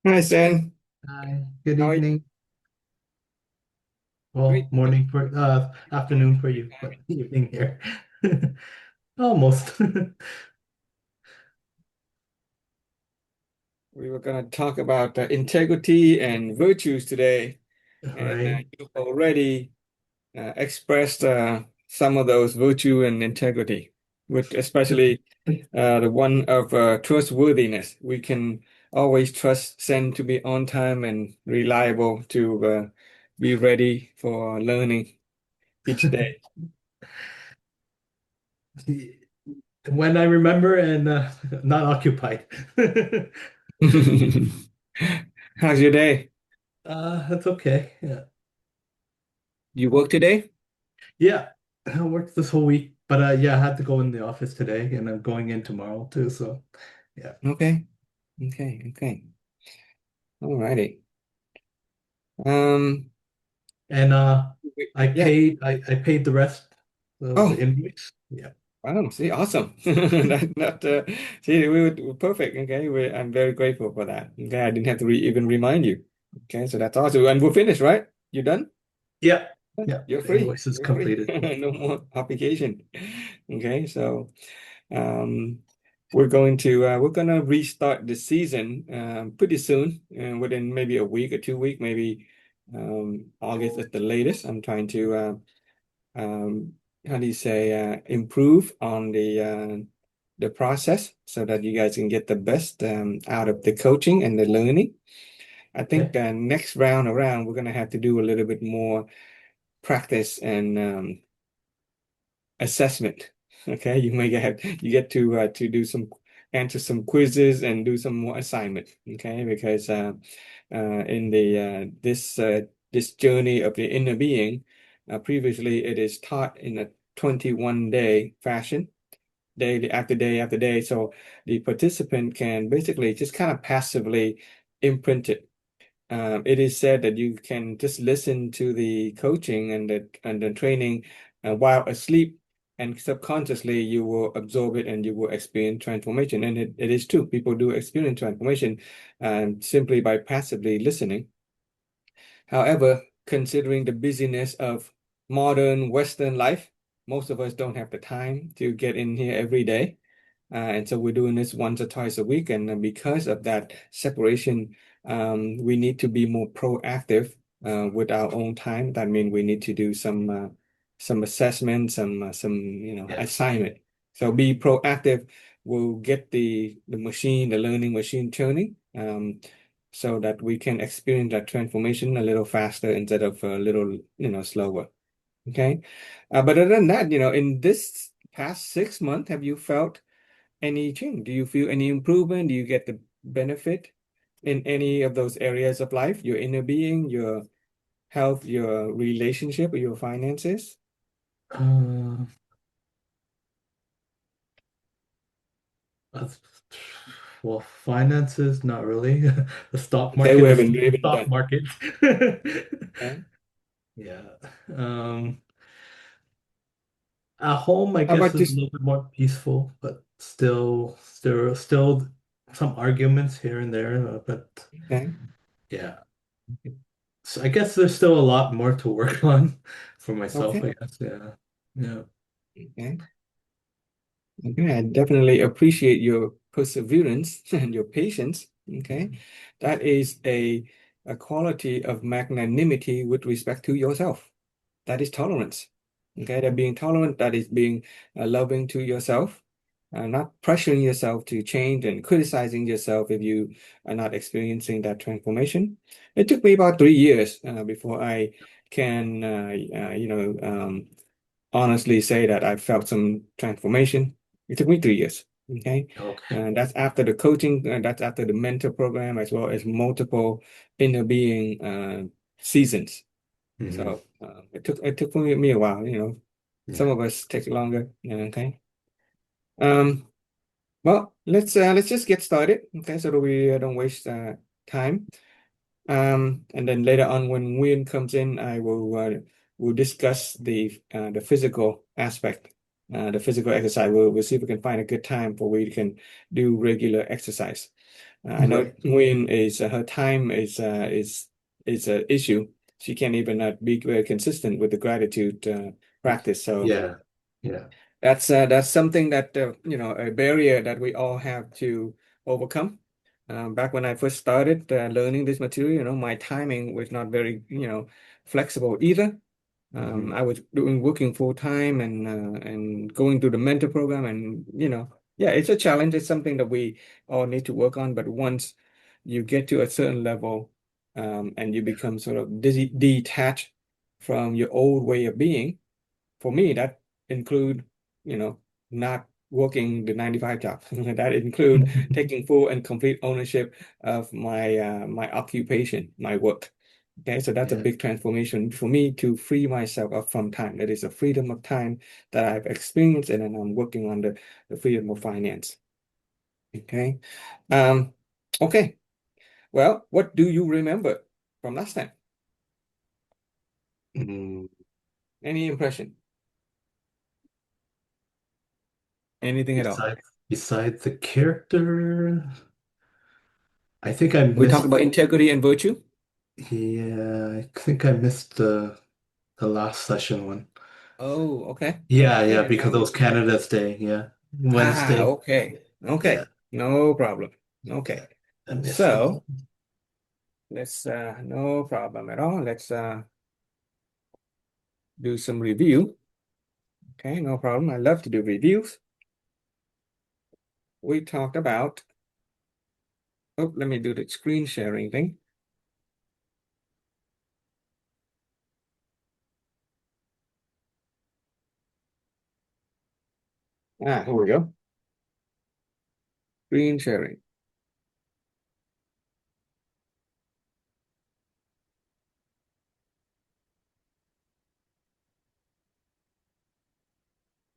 Hi, Stan. Hi, good How are you? evening. Well, Great. morning for afternoon for you, but evening here. Almost. We were going to talk about integrity and virtues today, All and right. you've already expressed some of those virtue and integrity, with especially the one of trustworthiness. We can always trust Sen to be on time and reliable to be ready for learning each day. When I remember and not occupied. How's your day? That's okay. Yeah. You work today? Yeah. I worked this whole week, but yeah, I had to go in the office today and I'm going in tomorrow too, so yeah. Okay. Okay. All righty. Um, And yeah. I paid the rest of the Oh, invoice. Yeah. wow. See, awesome. See, we're perfect. Okay. I'm very grateful for that. Okay. I didn't have to even remind you. Okay. So that's awesome. And we're finished, right? You done? Yeah. Yeah. You're The free. invoice is You're free. completed. No more application. Okay. So, um, we're gonna restart the season pretty soon, within maybe a week or 2 week, maybe August at the latest. I'm trying to um, how do you say improve on the process so that you guys can get the best out of the coaching and the learning. I think Okay. next round around we're gonna have to do a little bit more practice and assessment. Okay, you get to do some answer some quizzes and do some more assignment. Okay, because in the this journey of the inner being, previously it is taught in a 21 day fashion, day after day after day. So the participant can basically just kind of passively imprint it. It is said that you can just listen to the coaching and the training while asleep, and subconsciously you will absorb it and you will experience transformation. And it is true. People do experience transformation simply by passively listening. However, considering the busyness of modern Western life, most of us don't have the time to get in here every day. And so we're doing this once or twice a week. And because of that separation, we need to be more proactive with our own time. That means we need to do some assessment, some Yes. assignment. So be proactive. We'll get the learning machine churning, so that we can experience that transformation a little faster instead of a little slower. Okay. But other than that, in this past 6 months, have you felt any change? Do you feel any improvement? Do you get the benefit in any of those areas of life, your inner being, your health, your relationship, or your finances? Uh, that's- well, finances, not really. The stock Okay, market we is haven't still the even stock done. market. Okay. Yeah. Um, at home, I How guess, about is a just little bit more peaceful, but still some arguments here and there. But okay? yeah, so I guess there's still a lot more to work on for myself, Okay. I guess. Yeah. Yeah. Okay. Okay. I definitely appreciate your perseverance and your patience. Okay. That is a quality of magnanimity with respect to yourself. That is tolerance. Okay, that being tolerant, that is being loving to yourself, not pressuring yourself to change and criticizing yourself if you are not experiencing that transformation. It took me about 3 years before I can, honestly say that I felt some transformation. It took me 3 years. Okay, Okay. and that's after the coaching, that's after the mentor program, as well as multiple inner being seasons. Hmm. So it took me a while, Some Yeah. of us take longer. Yeah, okay. Um, well, let's just get started, okay, so that we don't waste time. And then later on, when Nguyen comes in, I will discuss the physical aspect, the physical exercise. We'll see if we can find a good time for we can do regular exercise. I know Right. Nguyen is her time is an issue. She can't even be very consistent with the gratitude practice. So Yeah. Yeah. that's something that a barrier that we all have to overcome. Back when I first started learning this material, my timing was not very flexible either. Hmm. I was doing working full time and going through the mentor program, and yeah, it's a challenge. It's something that we all need to work on. But once you get to a certain level, and you become sort of detached from your old way of being, for me, that include, you know, not working the 9 to 5 job. That include taking full and complete ownership of my occupation, my work. Okay, so that's a Yeah. big transformation for me to free myself up from time. That is a freedom of time that I've experienced, and then I'm working on the freedom of finance. Okay. Um, okay. Well, what do you remember from last time? Mm. Any impression? Anything at all? Besides the character, I think I We talked missed. about integrity and virtue. Yeah, I think I missed the last session one. Oh, okay. Yeah, yeah, Okay. because it was Canada's Day. Yeah, Wednesday. Okay. Yeah, Okay. No problem. Okay. I missed that one. So let's no problem at all. Let's do some review. Okay, no problem. I love to do reviews. We talked about, oh, let me do the screen sharing thing. Here we go. Screen sharing.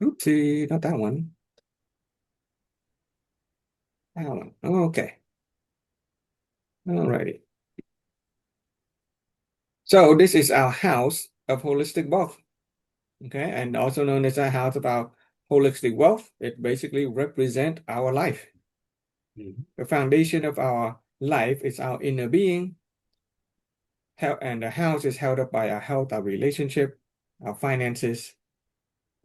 Oopsie, not that one. That one. Okay. Alrighty. So this is our house of holistic wealth. Okay, and also known as our house of our holistic wealth. It basically represents our life. Mhm. The foundation of our life is our inner being, and the house is held up by our health, our relationship, our finances.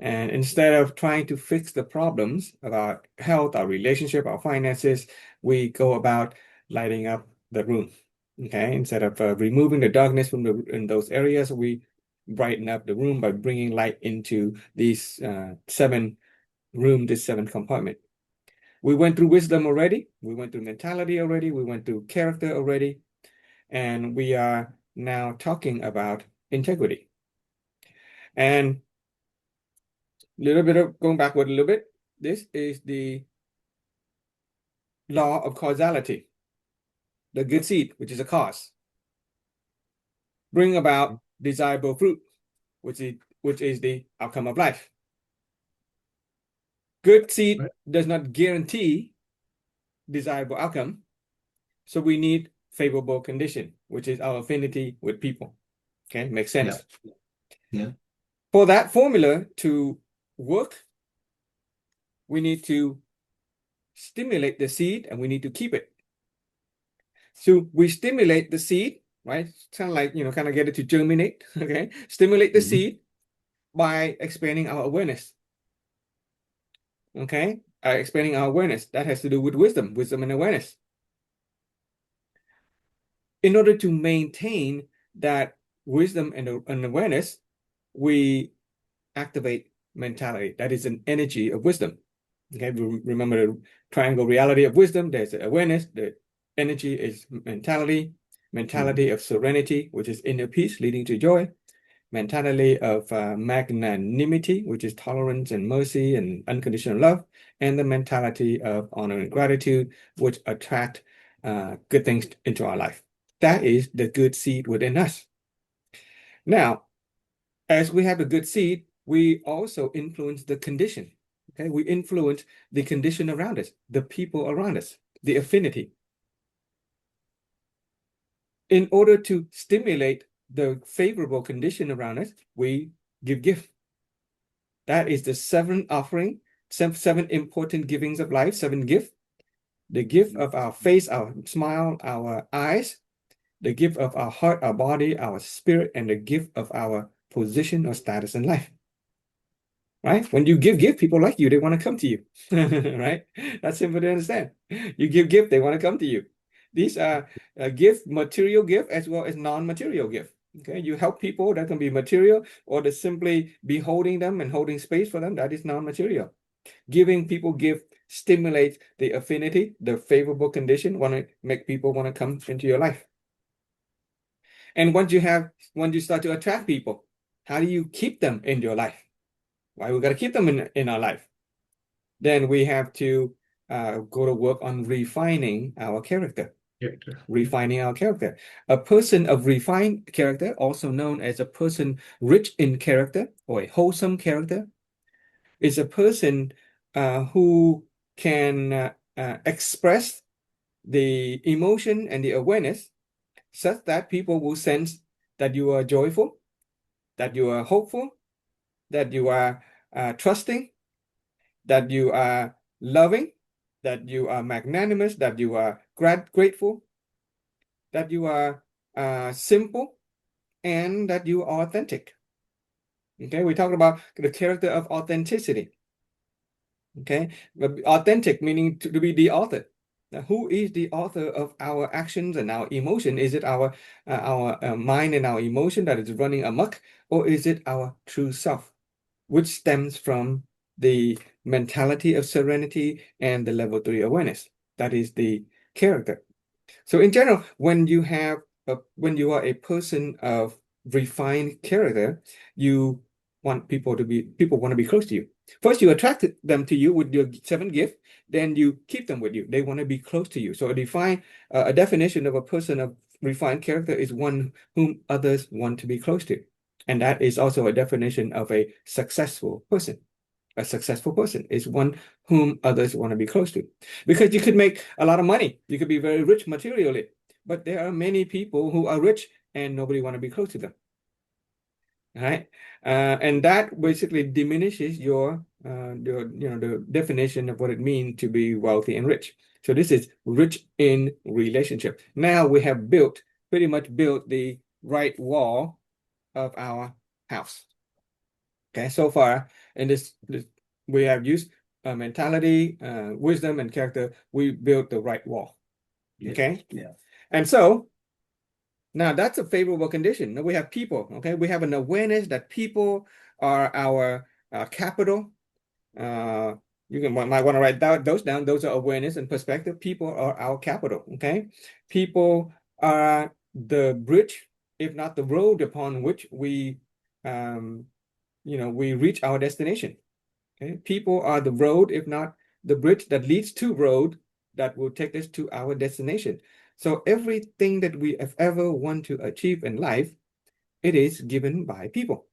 And instead of trying to fix the problems of our health, our relationship, our finances, we go about lighting up the room. Okay, instead of removing the darkness from in those areas, we brighten up the room by bringing light into these this seven compartment. We went through wisdom already. We went through mentality already. We went through character already. And we are now talking about integrity. And a little bit of going backward a little bit, this is the law of causality. The good seed, which is a cause, bring about desirable fruit, which is the outcome of life. Good seed Right. does not guarantee desirable outcome, so we need favorable condition, which is our affinity with people. Okay, makes Yeah, sense. yeah. For that formula to work, we need to stimulate the seed and we need to keep it. So we stimulate the seed, right? Kind of like, kind of get it to germinate, okay? Stimulate the Hmm. seed by expanding our awareness, okay? Expanding our awareness. That has to do with wisdom and awareness. In order to maintain that wisdom and awareness, we activate mentality. That is an energy of wisdom. Okay, remember the triangle reality of wisdom. There's the awareness. The energy is mentality. Hmm. Mentality of serenity, which is inner peace leading to joy. Mentality of magnanimity, which is tolerance and mercy and unconditional love. And the mentality of honor and gratitude, which attract good things into our life. That is the good seed within us. Now, as we have a good seed, we also influence the condition. Okay, we influence the condition around us, the people around us, the affinity. In order to stimulate the favorable condition around us, we give gift. That is the seven offering, seven important givings of life, seven gifts. the gift of our face, our smile, our eyes, the gift of our heart, our body, our spirit, and the gift of our position or status in life. Right? When you give, people like you, they want to come to you. Right? That's simple to understand. You give, they want to come to you. These are gift, material gift, as well as non-material gift. Okay, you help people, that can be material, or to simply be holding them and holding space for them, that is non-material. Giving people gift stimulates the affinity, the favorable condition, want to make people want to come into your life. And once you start to attract people, how do you keep them in your life? Why we got to keep them in our life? Then we have to go to work on refining our character. Refining our character. A person of refined character, also known as a person rich in character or a wholesome character, is a person who can express the emotion and the awareness such that people will sense that you are joyful, that you are hopeful, that you are trusting, that you are loving, that you are magnanimous, that you are grateful, that you are simple, and that you are authentic. Okay, we talked about the character of authenticity. Okay, authentic meaning to be the author. Now, who is the author of our actions and our emotion? Is it our mind and our emotion that is running amok, or is it our true self, which stems from the mentality of serenity and the level 3 awareness? That is the character. So in general, when you are a person of refined character, you want people want to be close to you. First, you attract them to you with your 7 gift, then you keep them with you. They want to be close to you. So a definition of a person of refined character is one whom others want to be close to. And that is also a definition of a successful person. A successful person is one whom others want to be close to. Because you could make a lot of money. You could be very rich materially. But there are many people who are rich and nobody want to be close to them. All right? And that basically diminishes the definition of what it means to be wealthy and rich. So this is rich in relationship. Now we have pretty much built the right wall of our house. Okay, so far in this we have used mentality, wisdom, and character. We built the right wall. Okay. Yeah. And so now that's a favorable condition. Now we have people. Okay, we have an awareness that people are our capital. You might want to write those down. Those are awareness and perspective. People are our capital. Okay, people are the bridge, if not the road, upon which we reach our destination. Okay, people are the road, if not the bridge that leads to road that will take us to our destination. So everything that we have ever want to achieve in life, it is given by people.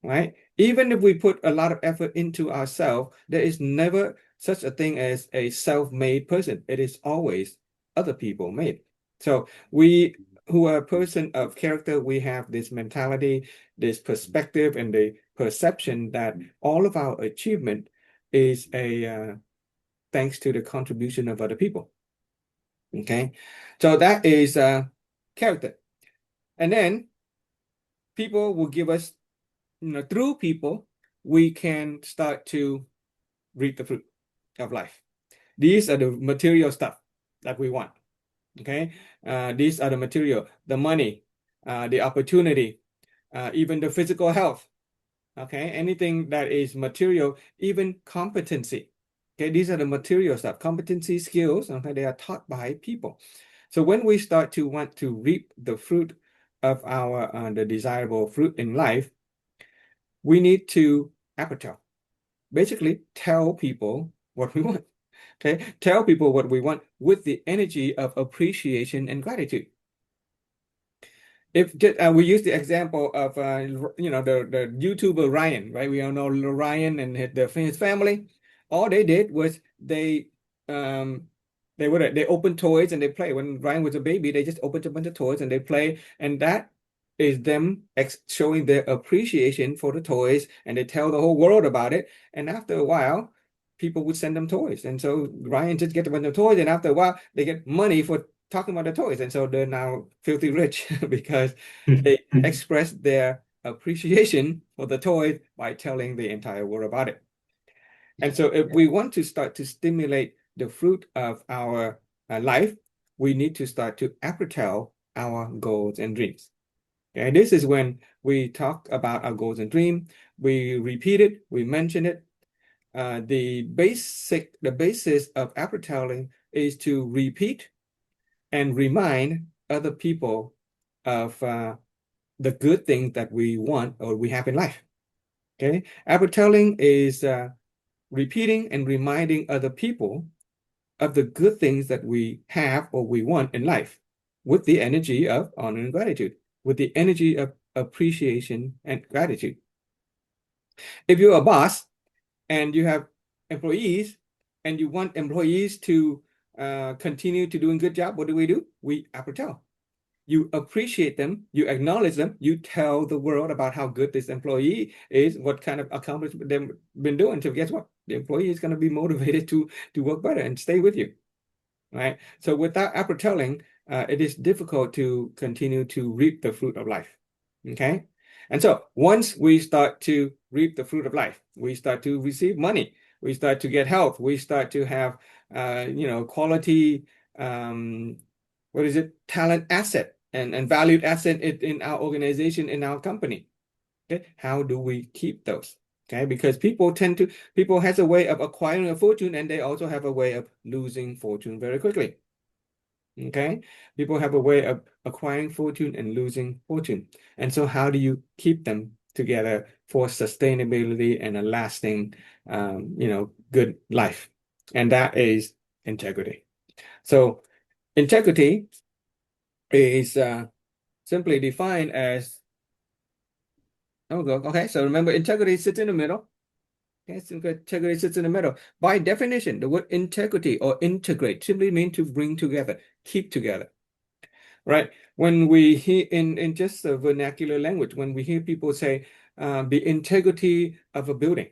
Right? Even if we put a lot of effort into ourselves, there is never such a thing as a self-made person. It is always other people made. So we who are a person of character, we have this mentality, this perspective, and the perception that all of our achievement is thanks to the contribution of other people. Okay, so that is character. And then people will give us, through people, we can start to reap the fruit of life. These are the material stuff that we want. Okay, these are the material, the money, the opportunity, even the physical health. Okay, anything that is material, even competency. Okay, these are the material stuff. Competency, skills. Okay, they are taught by people. So when we start to want to reap the fruit of our the desirable fruit in life, we need to appetite. Basically, tell people what we want. Okay, tell people what we want with the energy of appreciation and gratitude. If we use the example of the YouTuber Ryan, right? We all know Ryan and his family. All they did was they opened toys and they play. When Ryan was a baby, they just opened a bunch of toys and they play, and that is them showing their appreciation for the toys, and they tell the whole world about it. And after a while, people would send them toys. And so Ryan just get a bunch of toys, and after a while, they get money for talking about the toys. And so they're now filthy rich because they express their appreciation for the toys by telling the entire world about it. And so if we want to start to stimulate the fruit of our life, we need to start to appreciate our goals and dreams. Okay, this is when we talk about our goals and dreams. We repeat it, we mention it. The basis of appreciating is to repeat and remind other people of the good things that we want or we have in life. Okay, appreciating is repeating and reminding other people of the good things that we have or we want in life with the energy of honor and gratitude, with the energy of appreciation and gratitude. If you're a boss and you have employees and you want employees to continue to doing good job, what do? We appreciate. You appreciate them, you acknowledge them, you tell the world about how good this employee is, what kind of accomplishment they've been doing. So guess what? The employee is going to be motivated to work better and stay with you, right? So without appreciating, it is difficult to continue to reap the fruit of life, okay? And so once we start to reap the fruit of life, we start to receive money, we start to get health, we start to have, quality, talent asset and valued asset in our organization, in our company. Okay, how do we keep those? Okay, because people has a way of acquiring a fortune, and they also have a way of losing fortune very quickly. Okay, people have a way of acquiring fortune and losing fortune. And so how do you keep them together for sustainability and a lasting, good life? And that is integrity. So integrity is simply defined as, okay, so remember, integrity sits in the middle. Okay, so integrity sits in the middle. By definition, the word integrity or integrate simply means to bring together, keep together, right? When we hear in just a vernacular language, when we hear people say the integrity of a building,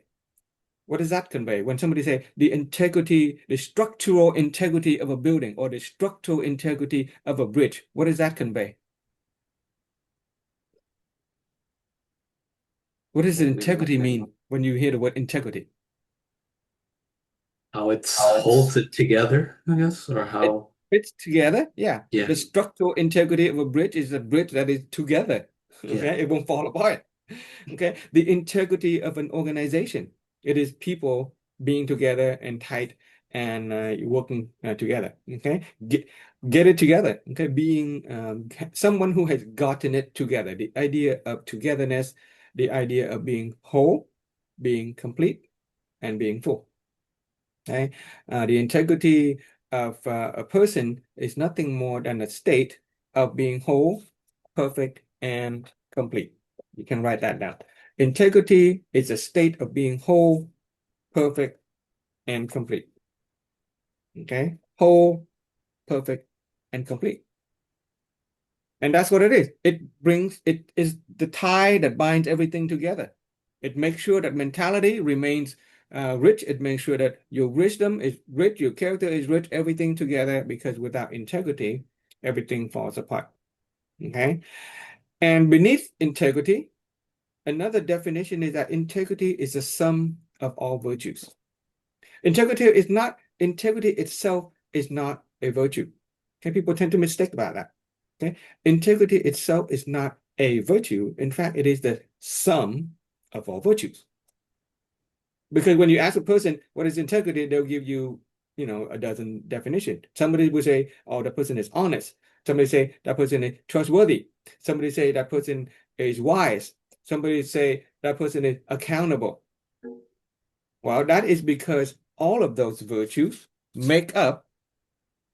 what does that convey? When somebody say the structural integrity of a building or the structural integrity of a bridge, what does that convey? What does integrity mean when you hear the word integrity? How it holds it together, I guess, or It how, fits together. Yeah. yeah, The structural integrity of a bridge is a bridge that is together. yeah. Okay. It won't fall apart. Okay. The integrity of an organization, it is people being together and tight and working together. Okay. Get it together. Okay. Being someone who has gotten it together. The idea of togetherness, the idea of being whole, being complete, and being full. Okay? The integrity of a person is nothing more than a state of being whole, perfect, and complete. You can write that down. Integrity is a state of being whole, perfect, and complete. Okay? Whole, perfect, and complete. And that's what it is. It is the tie that binds everything together. It makes sure that mentality remains rich. It makes sure that your wisdom is rich, your character is rich, everything together, because without integrity, everything falls apart. Okay? And beneath integrity, another definition is that integrity is the sum of all virtues. Integrity itself is not a virtue. Okay, people tend to mistake about that. Okay, integrity itself is not a virtue. In fact, it is the sum of all virtues. Because when you ask a person what is integrity, they'll give you, a dozen definitions. Somebody will say, "Oh, that person is honest." Somebody say that person is trustworthy. Somebody say that person is wise. Somebody say that person is accountable. Well, that is because all of those virtues make up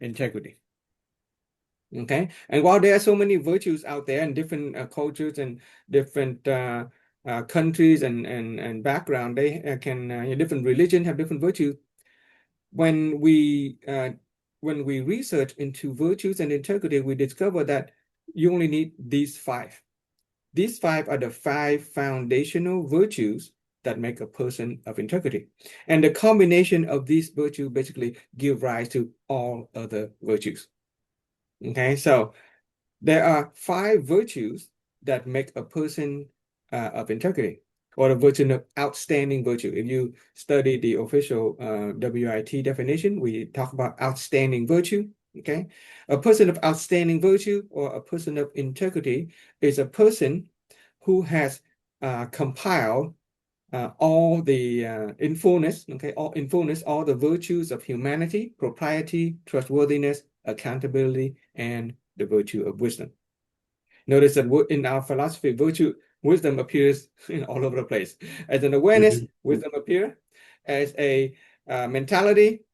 integrity. Okay. And while there are so many virtues out there in different cultures and different countries and background, they can different religion have different virtues. When we research into virtues and integrity, we discover that you only need these five. These five are the five foundational virtues that make a person of integrity. And the combination of these virtues basically give rise to all other virtues. Okay, so there are 5 virtues that make a person of integrity, or a virtue of outstanding virtue. If you study the official WIT definition, we talk about outstanding virtue. Okay, a person of outstanding virtue or a person of integrity is a person who has compiled all the in fullness, okay, all the virtues of humanity, propriety, trustworthiness, accountability, and the virtue of wisdom. Notice that in our philosophy, wisdom appears all over the place. As an awareness, wisdom appears. As a mentality,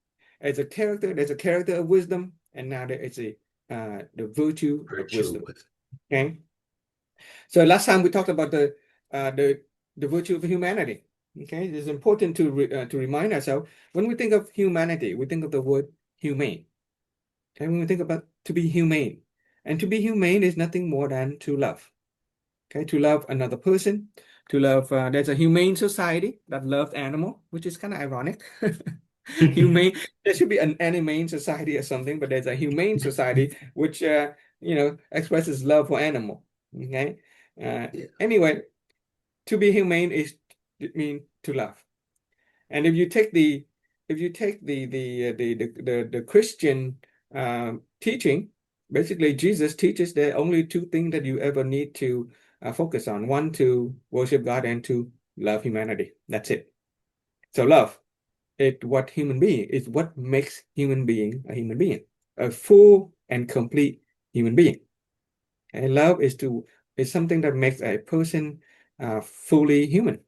as a character, there's a character of wisdom, and now there is a the virtue of wisdom. Okay. So last time we talked about the virtue of humanity. Okay, it's important to remind ourselves when we think of humanity, we think of the word humane. Okay, when we think about to be humane, and to be humane is nothing more than to love. Okay, to love another person, to love. There's a humane society that loves animal, which is kind of ironic. Humane. There should be an inhumane society or something, but there's a humane society which expresses love for animal. Okay. Anyway, to be humane is mean to love. And if you take the Christian teaching, basically Jesus teaches there are only 2 things that you ever need to focus on. One, to worship God, and to love humanity. That's it. So love is what makes human being a human being, a full and complete human being. And love is something that makes a person fully human.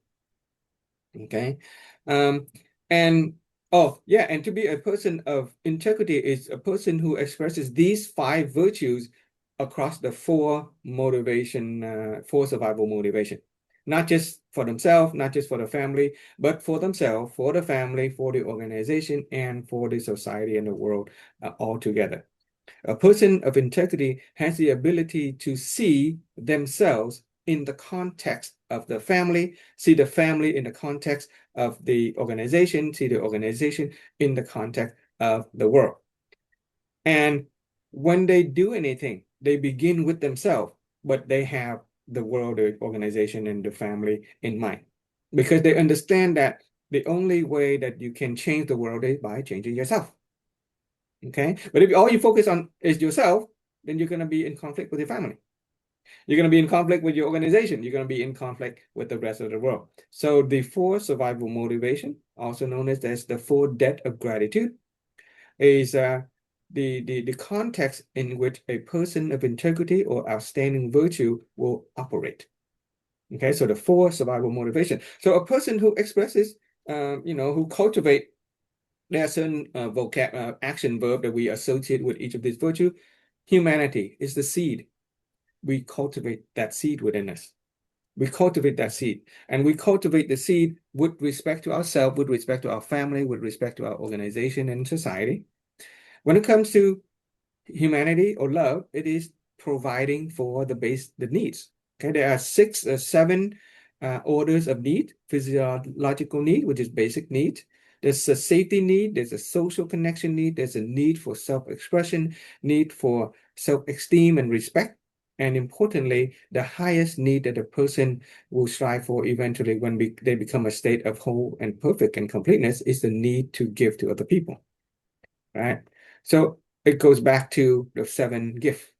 Okay. Um, and and to be a person of integrity is a person who expresses these 5 virtues across the 4 survival motivation, not just for themselves, not just for the family, but for themselves, for the family, for the organization, and for the society and the world all together. A person of integrity has the ability to see themselves in the context of the family, see the family in the context of the organization, see the organization in the context of the world. And when they do anything, they begin with themselves, but they have the world, the organization, and the family in mind. Because they understand that the only way that you can change the world is by changing yourself. Okay. But if all you focus on is yourself, then you're going to be in conflict with your family. You're going to be in conflict with your organization. You're going to be in conflict with the rest of the world. So the 4 survival motivation, also known as the 4 debt of gratitude, is the context in which a person of integrity or outstanding virtue will operate. Okay, so the 4 survival motivation. So a person who expresses, who cultivate, there are certain action verb that we associate with each of these virtues. Humanity is the seed. We cultivate that seed within us. We cultivate that seed, and we cultivate the seed with respect to ourselves, with respect to our family, with respect to our organization and society. When it comes to humanity or love, it is providing for the needs. Okay, there are 7 orders of need: physiological need, which is basic need. There's a safety need, there's a social connection need, there's a need for self-expression, need for self-esteem and respect. And importantly, the highest need that a person will strive for eventually when they become a state of whole and perfect and completeness is the need to give to other people. Right? So it goes back to the 7 gifts.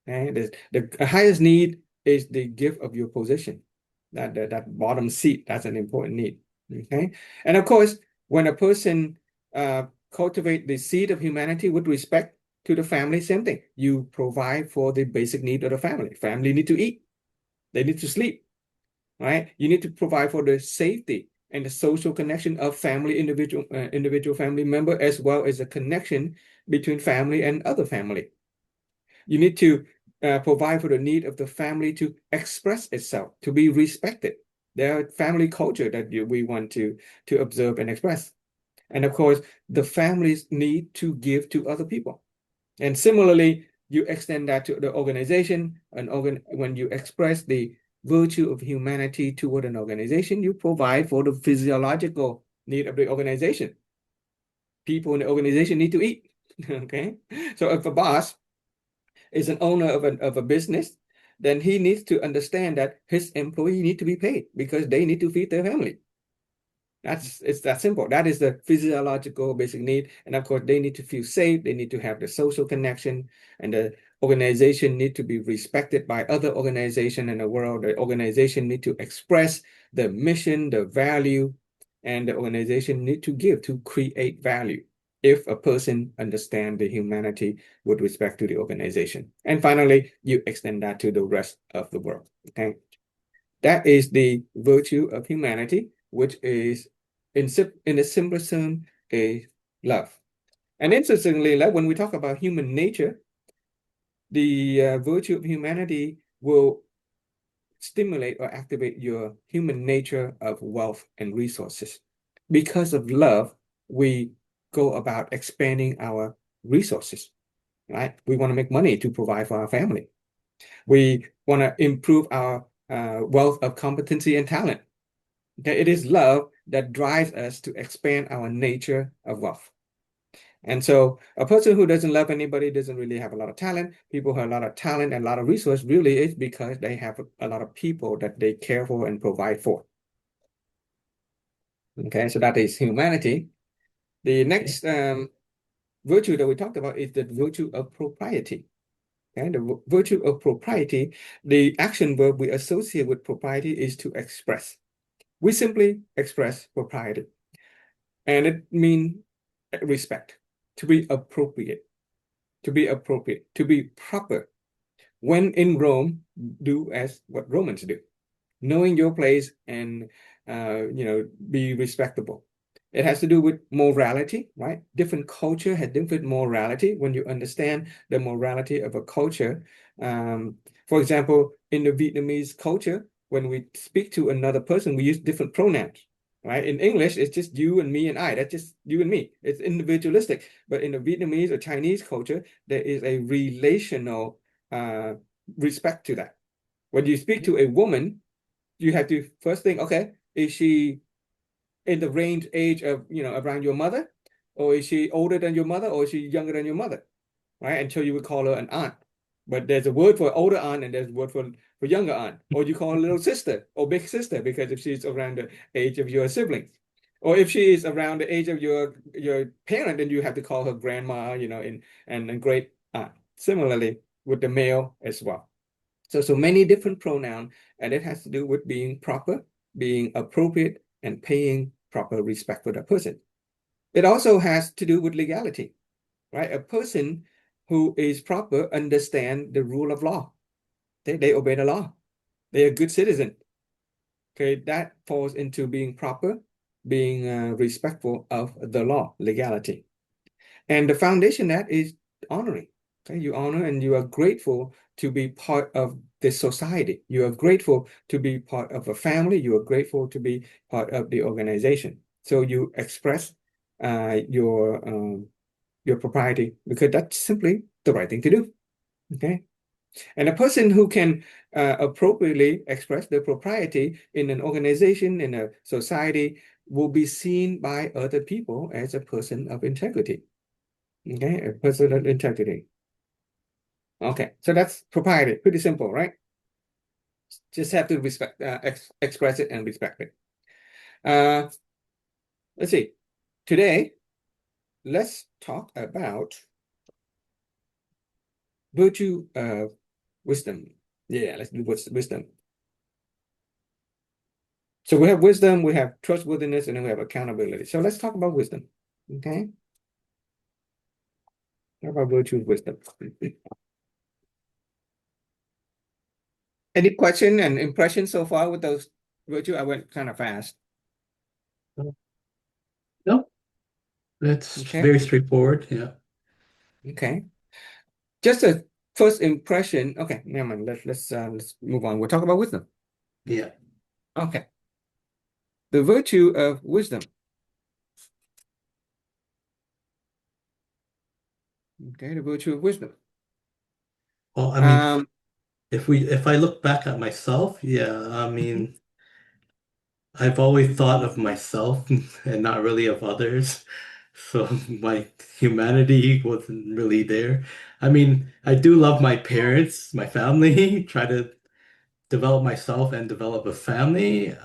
Okay? The highest need is the gift of your position. That bottom seat, that's an important need. Okay. And of course, when a person cultivate the seed of humanity with respect to the family, same thing. You provide for the basic need of the family. Family need to eat. They need to sleep. Right? You need to provide for the safety and the social connection of individual family member, as well as a connection between family and other family. You need to provide for the need of the family to express itself, to be respected. There are family culture that we want to observe and express. And of course, the families need to give to other people. And similarly, you extend that to the organization, and when you express the virtue of humanity toward an organization, you provide for the physiological need of the organization. People in the organization need to eat. Okay. So if a boss is an owner of a business, then he needs to understand that his employee need to be paid because they need to feed their family. It's that simple. That is the physiological basic need. And of course, they need to feel safe. They need to have the social connection, and the organization need to be respected by other organizations in the world. The organization need to express the mission, the value, and the organization need to give to create value if a person understand the humanity with respect to the organization. And finally, you extend that to the rest of the world. Okay. That is the virtue of humanity, which is in a simple term, a love. And interestingly, like when we talk about human nature, the virtue of humanity will stimulate or activate your human nature of wealth and resources. Because of love, we go about expanding our resources, right? We want to make money to provide for our family. We want to improve our wealth of competency and talent. Okay, it is love that drives us to expand our nature of wealth. And so a person who doesn't love anybody doesn't really have a lot of talent. People who have a lot of talent and a lot of resource really is because they have a lot of people that they care for and provide for. Okay, so that is humanity. The next virtue that we talked about is the virtue of propriety. Okay, the virtue of propriety, the action verb we associate with propriety is to express. We simply express propriety. And it means respect, to be appropriate, to be proper. When in Rome, do as what Romans do, knowing your place and be respectable. It has to do with morality, right? Different culture has different morality. When you understand the morality of a culture, for example, in the Vietnamese culture, when we speak to another person, we use different pronouns, right? In English, it's just you and me and I. That's just you and me. It's individualistic. But in the Vietnamese or Chinese culture, there is a relational respect to that. When you speak to a woman, you have to first think, okay, is she in the range age of, around your mother? Or is she older than your mother? Or is she younger than your mother? Right? Until you would call her an aunt. But there's a word for older aunt and there's a word for younger aunt. Or you call her little sister or big sister because if she's around the age of your siblings. Or if she is around the age of your parent, then you have to call her grandma, and great aunt. Similarly with the male as well. So many different pronouns, and it has to do with being proper, being appropriate, and paying proper respect for that person. It also has to do with legality, right? A person who is proper understand the rule of law. They obey the law. They're a good citizen. Okay, that falls into being proper, being respectful of the law, legality. And the foundation that is honoring. Okay, you honor and you are grateful to be part of this society. You are grateful to be part of a family. You are grateful to be part of the organization. So you express your propriety because that's simply the right thing to do. Okay, and a person who can appropriately express their propriety in an organization, in a society, will be seen by other people as a person of integrity. Okay, a person of integrity. Okay, so that's propriety. Pretty simple, right? Just have to respect, express it and respect it. Uh, let's see. Today, let's talk about virtue of wisdom. Yeah, let's do wisdom. So we have wisdom, we have trustworthiness, and then we have accountability. So let's talk about wisdom. Okay, talk about virtue of wisdom. Any question and impression so far with those virtue? I went kind of fast. No, that's Okay, very straightforward. Yeah. okay. Just a first impression. Okay, never mind. Let's move on. We'll talk about wisdom. Yeah. Okay. The virtue of wisdom. Okay, the virtue of wisdom. Well, I mean, Um, if I look back at myself, yeah, I mean, I've always thought of myself and not really of others. So my humanity wasn't really there. I mean, I do love my parents, my family, try to develop myself and develop a family.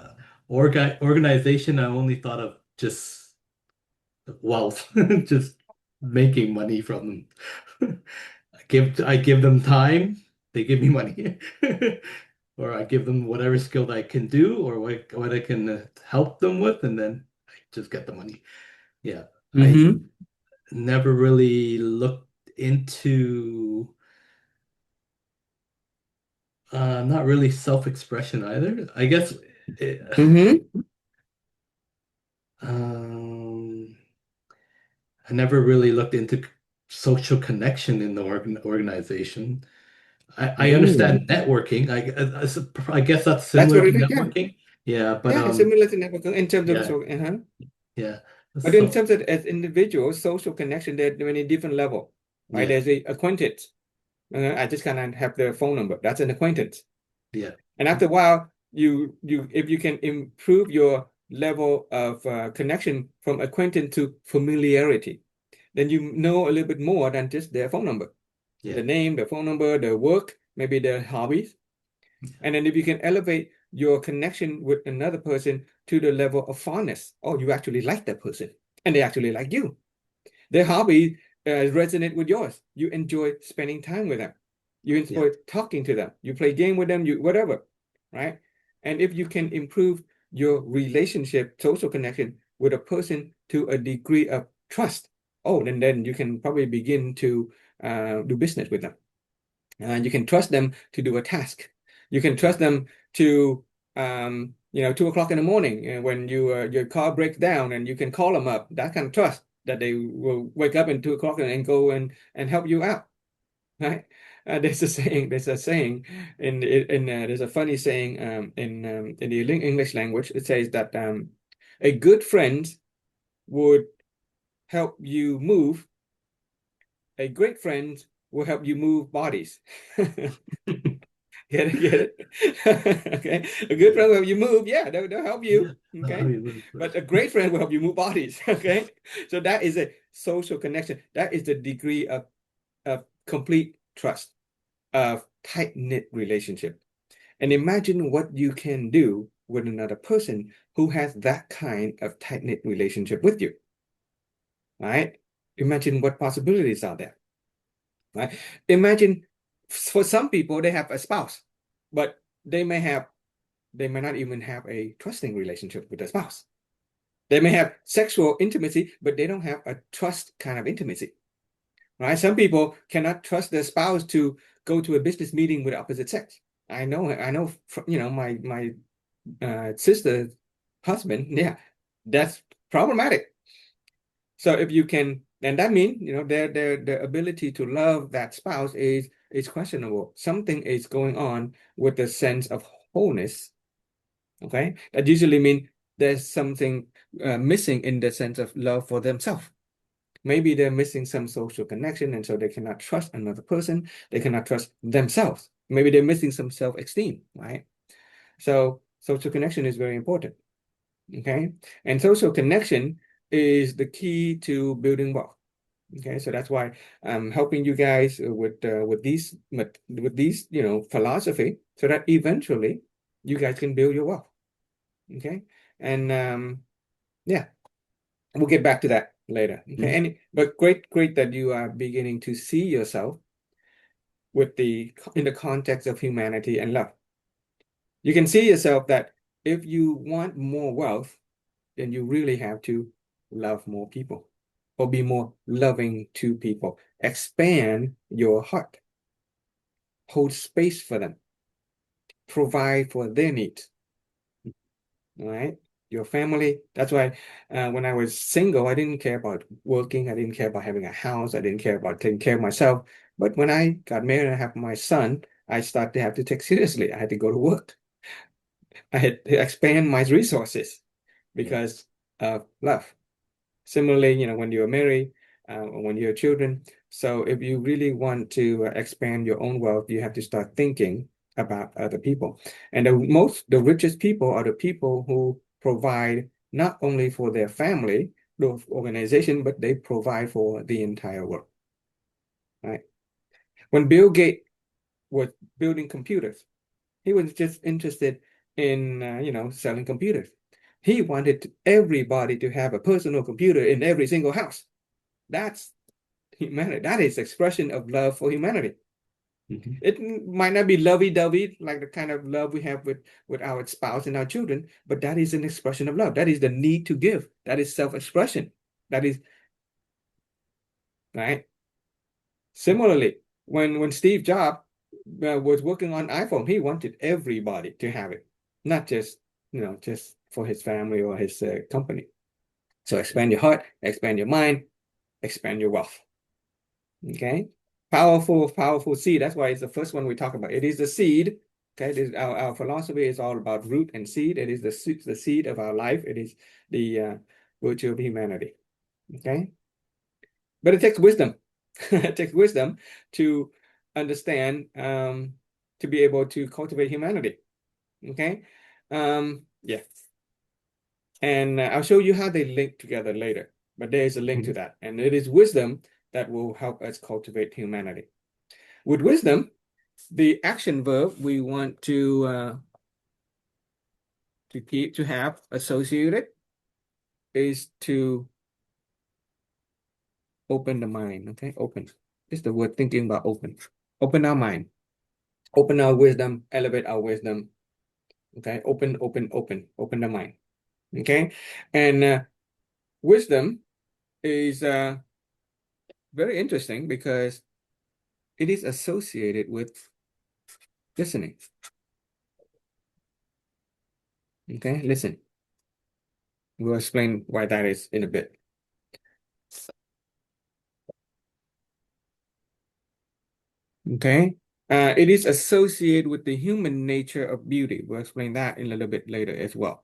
Organization, I only thought of just wealth, just making money from them. I give them time, they give me money. Or I give them whatever skill that I can do or what I can help them with, and then I just get the money. Yeah, I Mm-hmm. never really looked into not really self-expression either. I guess it, Mm-hmm. um, I never really looked into social connection in the organization. I understand Mm. networking. I guess that's That's similar what to it is. Yeah. networking. Yeah, but Yeah, it's similar to networking in terms of yeah, so, uh-huh. yeah. But in So terms of as individuals, social connection, they're many different level, right? yeah, There's a acquaintance. I just kind of have their phone number. That's an acquaintance. yeah, And after a while, you if you can improve your level of connection from acquaintance to familiarity, then you know a little bit more than just their phone number, yeah, the name, the phone number, their work, maybe their hobbies. And then if you can elevate your connection with another person to the level of fondness, oh, you actually like that person, and they actually like you. Their hobby resonate with yours. You enjoy spending time with them. You yeah, enjoy talking to them. You play game with them. You whatever, right? And if you can improve your relationship, social connection with a person to a degree of trust, oh, then you can probably begin to do business with them. You can trust them to do a task. You can yeah, trust them to 2 o'clock in the morning when your car breaks down, and you can call them up. That kind of trust that they will wake up at 2 o'clock and go and help you out, right? There's a saying there's a funny saying in the English language. It says that a good friend would help you move. A great friend will help you move bodies. Get it, get it. Okay. A good yeah, friend will help you move. Yeah, they'll help yeah. you. I Okay. mean, But a great friend will help you move bodies. Okay. So that is a social connection. That is the degree of complete trust, of tight-knit relationship. And imagine what you can do with another person who has that kind of tight-knit relationship with you. Right? Imagine what possibilities are there. Right? Imagine for some people they have a spouse, but they may not even have a trusting relationship with their spouse. They may have sexual intimacy, but they don't have a trust kind of intimacy, right? Some people cannot trust their spouse to go to a business meeting with the opposite sex. I know, my sister's husband, yeah, that's problematic. So if you can, and that means, their ability to love that spouse is questionable. Something is going on with the sense of wholeness. Okay, that usually means there's something missing in the sense of love for themselves. Maybe they're missing some social connection, and so they cannot trust another person. They cannot trust themselves. Maybe they're missing some self-esteem, right? So social connection is very important. Okay, and social connection is the key to building wealth. Okay, so that's why I'm helping you guys with these philosophy, so that eventually you guys can build your wealth. Okay. And yeah, we'll get back to that later. Okay. yeah, But great that you are beginning to see yourself in the context of humanity and love. You can see yourself that if you want more wealth, then you really have to love more people or be more loving to people. Expand your heart, hold space for them, provide for their needs. All right. Your family. That's why when I was single, I didn't care about working. I didn't care about having a house. I didn't care about taking care of myself. But when I got married and I have my son, I started to have to take seriously. I had to go to work. I had to expand my resources yeah, because of love. Similarly, when you're married, or when you're children. So if you really want to expand your own wealth, you have to start thinking about other people. And the richest people are the people who provide not only for their family, the organization, but they provide for the entire world, right? When Bill Gates was building computers, he was just interested in, selling computers. He wanted everybody to have a personal computer in every single house. That's humanity. That is expression of love for humanity. Mhm. It might not be lovey-dovey like the kind of love we have with our spouse and our children, but that is an expression of love. That is the need to give. That is self-expression. That is right. Similarly, when Steve Jobs was working on iPhone, he wanted everybody to have it, not just just for his family or his company. So expand your heart, expand your mind, expand your wealth. Okay. Powerful, powerful seed. That's why it's the first one we talk about. It is the seed. Okay. Our philosophy is all about root and seed. It is the seed of our life. It is the virtue of humanity. Okay. But it takes wisdom. It takes wisdom to understand, to be able to cultivate humanity. Okay. Yeah. And I'll show you how they link together later. But there is a link to Mhm. that. And it is wisdom that will help us cultivate humanity. With wisdom, the action verb we want to have associated is to open the mind. Okay, open. This is the word thinking about open. Open our mind. Open our wisdom. Elevate our wisdom. Okay, open, open, open. Open the mind. Okay, and wisdom is very interesting because it is associated with listening. Okay, listen. We'll explain why that is in a bit. Okay. It is associated with the human nature of beauty. We'll explain that in a little bit later as well.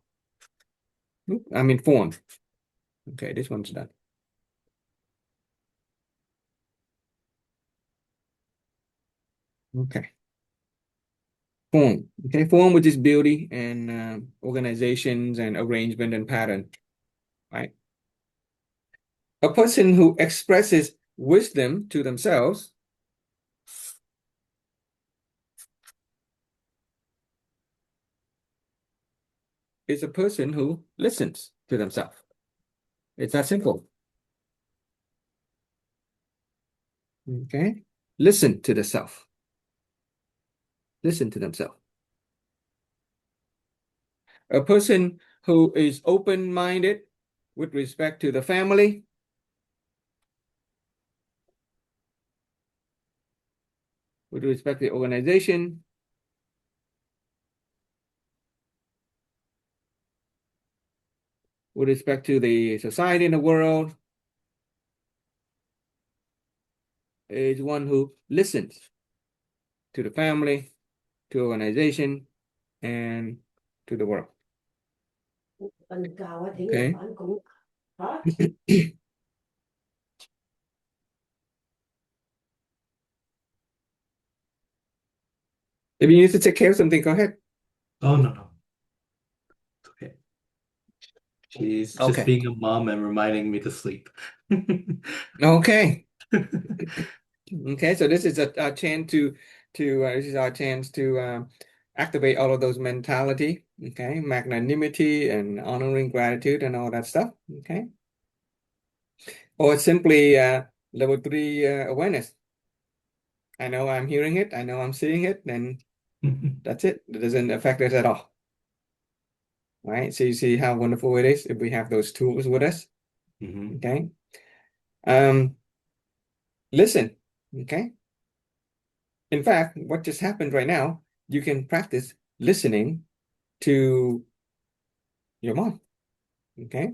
I mean, form. Okay, this one's done. Okay. Form. Okay, form, which is beauty and organizations and arrangement and pattern, right? A person who expresses wisdom to themselves is a person who listens to themselves. It's that simple. Okay. Listen to the self. Listen to themselves. A person who is open-minded with respect to the family, with respect to the organization, with respect to the society in the world, is one who listens to the family, to organization, and to the world. Okay. If you need to take care of something, go ahead. Oh, no, no. It's okay. She's just Okay. being a mom and reminding me to sleep. Okay. Okay. So this is a chance this is our chance to activate all of those mentality. Okay. Magnanimity and honoring gratitude and all that stuff. Okay. Or simply level three awareness. I know I'm hearing it. I know I'm seeing it. And that's it. It doesn't affect us at all. Right. So you see how wonderful it is if we have those tools with us. Mhm. Okay. Um, listen. Okay. In fact, what just happened right now, you can practice listening to your mom. Okay.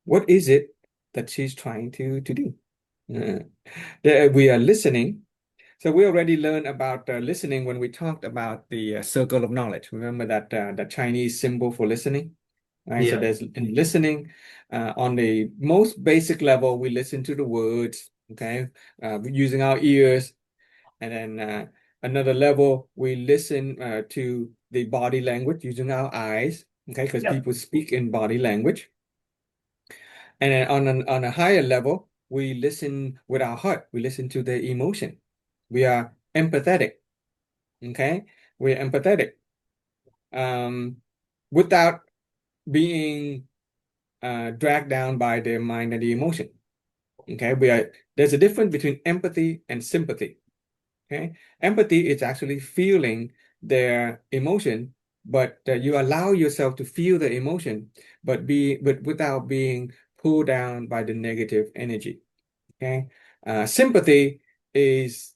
What is it that she's trying to do? That we are listening. So we already learned about listening when we talked about the circle of knowledge. Remember that Chinese symbol for listening? Right. So Yeah. there's in listening on the most basic level, we listen to the words, okay, using our ears, and then Another level, we listen to the body language using our eyes, okay, because Yep. people speak in body language. And then on a higher level, we listen with our heart. We listen to the emotion. We are empathetic, okay? We're empathetic um, without being dragged down by the mind and the emotion. Okay, there's a difference between empathy and sympathy. Okay, empathy is actually feeling their emotion, but you allow yourself to feel the emotion, but without being pulled down by the negative energy. Okay, sympathy is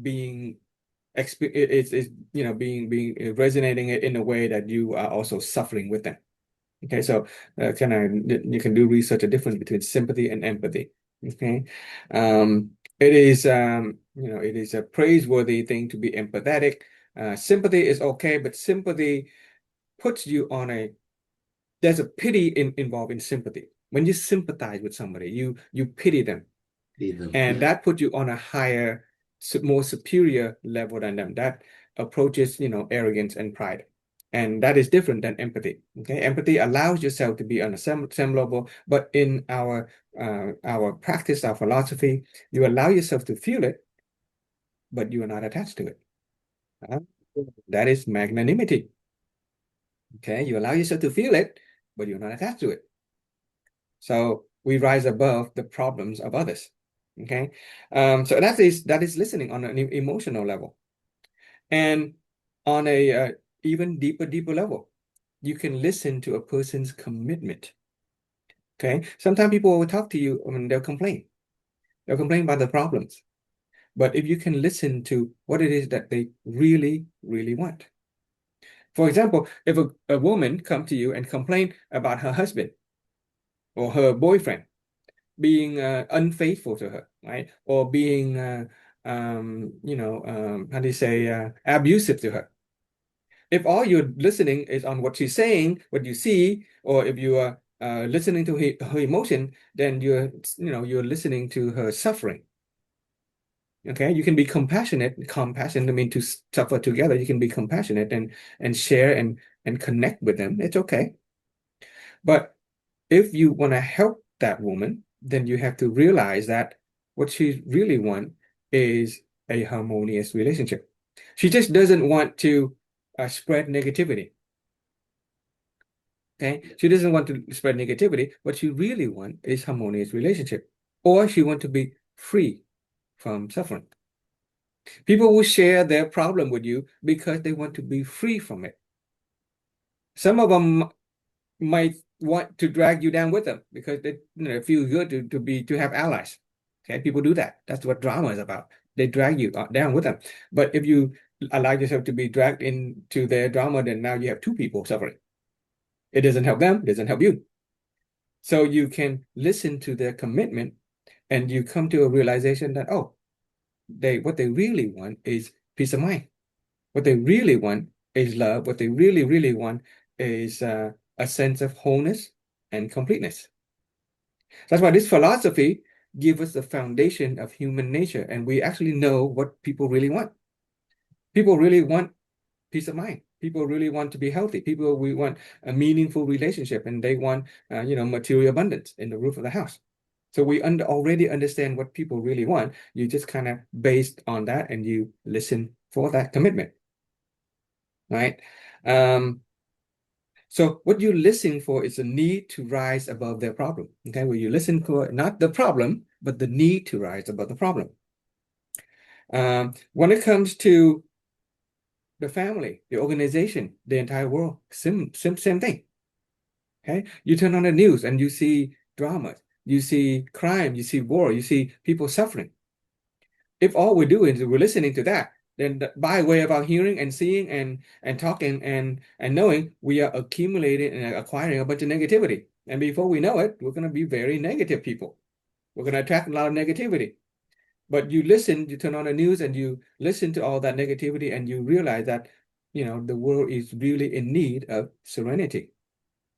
being is being resonating in a way that you are also suffering with them. Okay, so you can do research a difference between sympathy and empathy. Okay, it is it is a praiseworthy thing to be empathetic. Sympathy is okay, but sympathy puts you on a there's a pity involved in sympathy. When you sympathize with somebody, you pity them, See them. and Yeah. that puts you on a higher, more superior level than them. That approaches, arrogance and pride. And that is different than empathy. Okay, empathy allows yourself to be on a same level, but in our practice, our philosophy, you allow yourself to feel it, but you are not attached to it. Uh, That is magnanimity. Okay, you allow yourself to feel it, but you're not attached to it. So we rise above the problems of others. Okay, so that is listening on an emotional level, and on a even deeper level, you can listen to a person's commitment. Okay, sometimes people will talk to you and they'll complain. They'll complain about the problems, but if you can listen to what it is that they really, really want. For example, if a woman come to you and complain about her husband or her boyfriend being unfaithful to her, right? Or being, how do you say, abusive to her. If all you're listening is on what she's saying, what you see, or if you are listening to her emotion, then you're listening to her suffering. Okay, you can be compassionate. Compassion, I mean, to suffer together. You can be compassionate and share and connect with them. It's okay. But if you want to help that woman, then you have to realize that what she really wants is a harmonious relationship. She just doesn't want to spread negativity. Okay, she doesn't want to spread negativity. What she really wants is harmonious relationship, or she want to be free from suffering. People will share their problem with you because they want to be free from it. Some of them might want to drag you down with them because they feel good to have allies. Okay, people do that. That's what drama is about. They drag you down with them. But if you allow yourself to be dragged into their drama, then now you have two people suffering. It doesn't help them, it doesn't help you. So you can listen to their commitment and you come to a realization that, oh, what they really want is peace of mind. What they really want is love. What they really, really want is a sense of wholeness and completeness. That's why this philosophy gives us the foundation of human nature, and we actually know what people really want. People really want peace of mind. People really want to be healthy. People we want a meaningful relationship, and they want material abundance in the roof of the house. So we already understand what people really want. You just kind of based on that, and you listen for that commitment, right? Um, so what you're listening for is a need to rise above their problem. Okay, well, you listen for not the problem, but the need to rise above the problem. When it comes to the family, the organization, the entire world, same thing. Okay, you turn on the news and you see drama, you see crime, you see war, you see people suffering. If all we're doing is we're listening to that, then by way of our hearing and seeing and talking and knowing, we are accumulating and acquiring a bunch of negativity. And before we know it, we're going to be very negative people. We're going to attract a lot of negativity. But you listen, you turn on the news and you listen to all that negativity and you realize that, the world is really in need of serenity.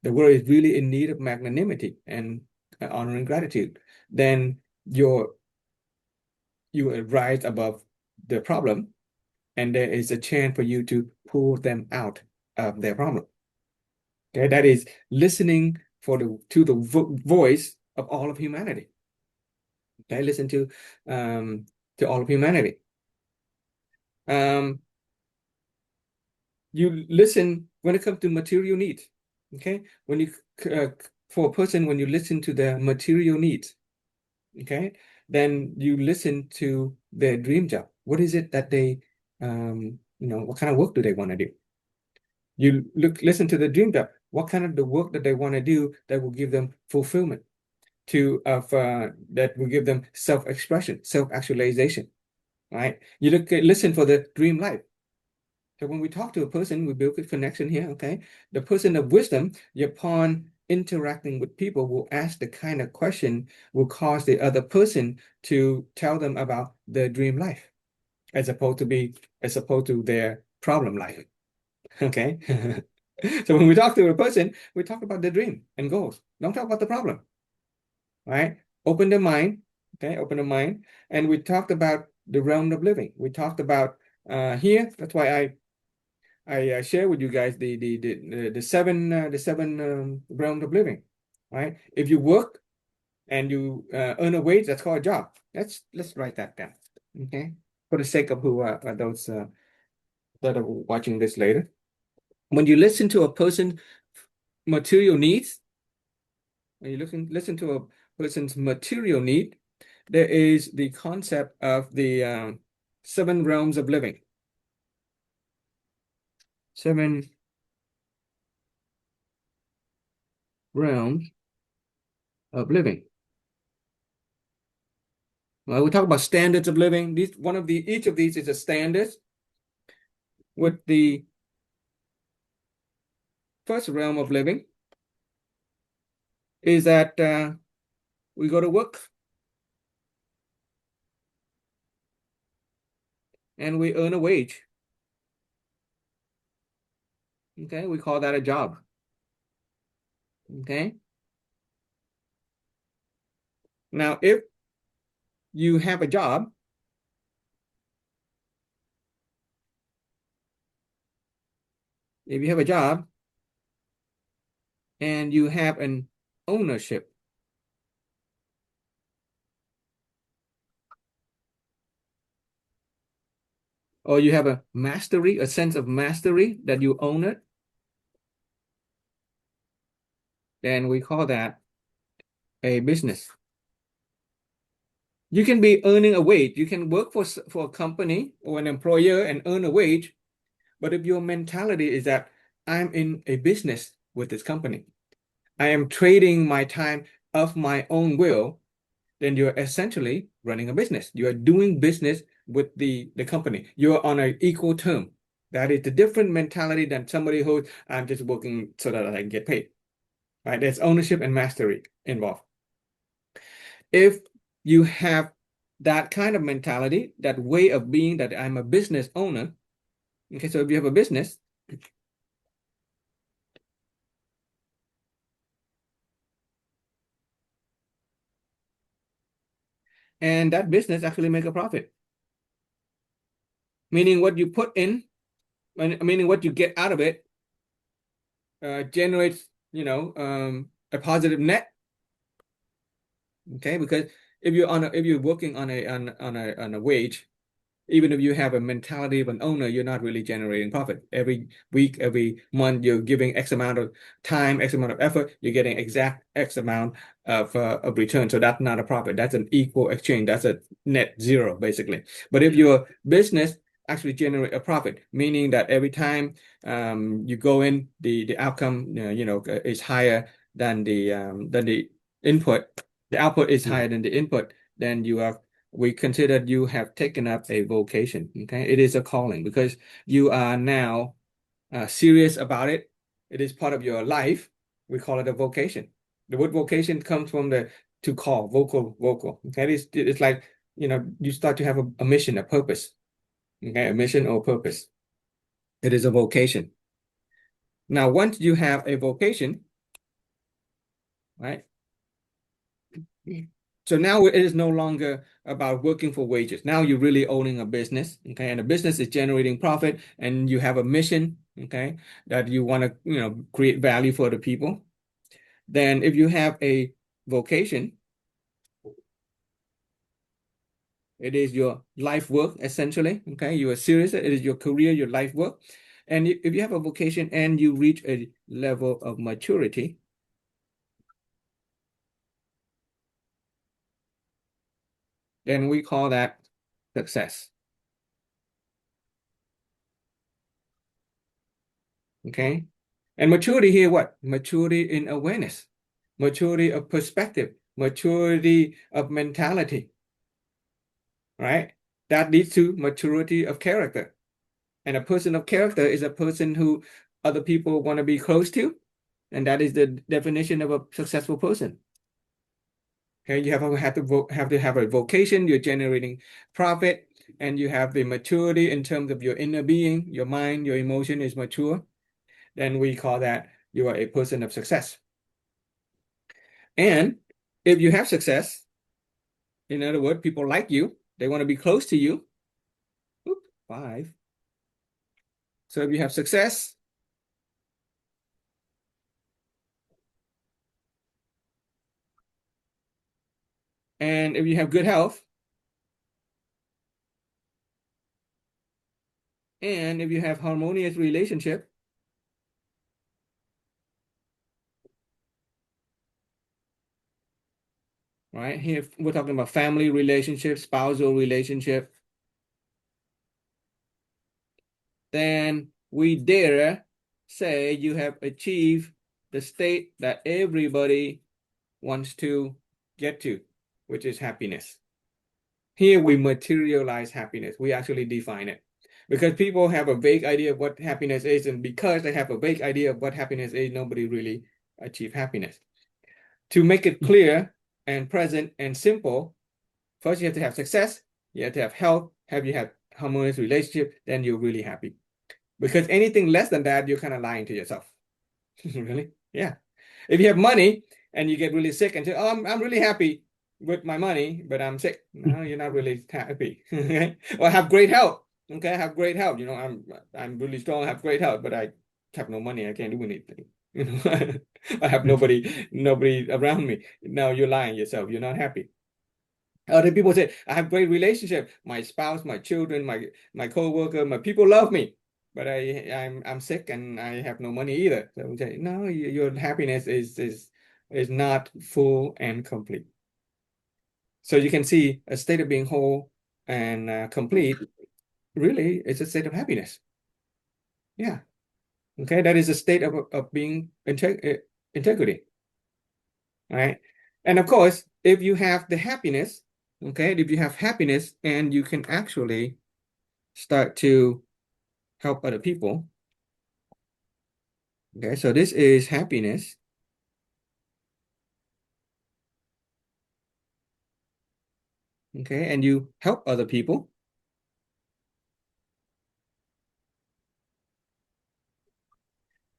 The world is really in need of magnanimity and honoring gratitude. Then you rise above the problem and there is a chance for you to pull them out of their problem. Okay, that is listening to the voice of all of humanity. Okay, listen to all of humanity. You listen when it comes to material needs. Okay, when you for a person, when you listen to their material needs, okay, then you listen to their dream job. What is it that they, what kind of work do they want to do? You listen to the dream job. What kind of the work that they want to do that will give them fulfillment that will give them self-expression, self-actualization, right? You listen for the dream life. So when we talk to a person, we build a connection here, okay? The person of wisdom, upon interacting with people, will ask the kind of question will cause the other person to tell them about their dream life, as opposed to their problem life. Okay. So when we talk to a person, we talk about the dream and goals. Don't talk about the problem, right? Open the mind, okay? Open the mind. And we talked about the realm of living. We talked about here. That's why I share with you guys the seven realms of living, right? If you work and you earn a wage, that's called a job. Let's write that down, okay? For the sake of who are those that are watching this later. When you listen to a person's material needs, when you listen to a person's material need, there is the concept of the seven realms of living. Seven realms of living. Well, we talk about standards of living. Each of these is a standard. With the first realm of living is that we go to work and we earn a wage. Okay, we call that a job. Okay. Now, if you have a job, and you have an ownership, or you have a sense of mastery that you own it, then we call that a business. You can be earning a wage. You can work for a company or an employer and earn a wage. But if your mentality is that I'm in a business with this company, I am trading my time of my own will, then you're essentially running a business. You are doing business with the company. You're on an equal term. That is the different mentality than somebody who I'm just working so that I can get paid. Right? There's ownership and mastery involved. If you have that kind of mentality, that way of being that I'm a business owner, okay, so if you have a business, and that business actually make a profit, meaning what you put in, meaning what you get out of it generates, a positive net. Okay, because if you're working on a wage, even if you have a mentality of an owner, you're not really generating profit. Every week, every month, you're giving X amount of time, X amount of effort, you're getting exact X amount of return. So that's not a profit. That's an equal exchange. That's a net zero, basically. But if your business actually generate a profit, meaning that every time you go in, the outcome is higher than the input, the output is higher than the input, then we consider you have taken up a vocation. Okay, it is a calling because you are now serious about it. It is part of your life. We call it a vocation. The word vocation comes from the to call, vocal. Okay, it's like you start to have a mission, a purpose. Okay, a mission or purpose. It is a vocation. Now, once you have a vocation, right? So now it is no longer about working for wages. Now you're really owning a business, okay? And the business is generating profit, and you have a mission, okay, that you want to, create value for the people. Then if you have a vocation, it is your life work, essentially, okay? You are serious, it is your career, your life work. And if you have a vocation and you reach a level of maturity, then we call that success. Okay. And maturity here, what? Maturity in awareness, maturity of perspective, maturity of mentality, right? That leads to maturity of character. And a person of character is a person who other people want to be close to. And that is the definition of a successful person. Okay, you have to have a vocation, you're generating profit, and you have the maturity in terms of your inner being, your mind, your emotion is mature. Then we call that you are a person of success. And if you have success, in other words, people like you, they want to be close to you. Oop, 5. So if you have success, and if you have good health, and if you have harmonious relationship, right? Here we're talking about family relationship, spousal relationship. Then we dare say you have achieved the state that everybody wants to get to, which is happiness. Here we materialize happiness. We actually define it. Because people have a vague idea of what happiness is, and because they have a vague idea of what happiness is, nobody really achieve happiness. To make it clear and present and simple, first you have to have success, you have to have health, you have harmonious relationship, then you're really happy. Because anything less than that, you're kind of lying to yourself. Really? Yeah. If you have money and you get really sick and say, "Oh, I'm really happy with my money, but I'm sick." No, you're not really happy. Okay? Or have great health. Okay, I have great health. I'm really strong, I have great health, but I have no money. I can't do anything. I have nobody around me. Now you're lying yourself. You're not happy. Other people say, I have great relationship. My spouse, my children, my co-worker, my people love me. But I'm sick and I have no money either. So we say, no, your happiness is not full and complete. So you can see a state of being whole and complete really is a state of happiness. Yeah. Okay. That is a state of being integrity. Right. And of course, if you have the happiness, okay, if you have happiness and you can actually start to help other people. Okay, so this is happiness. Okay, and you help other people.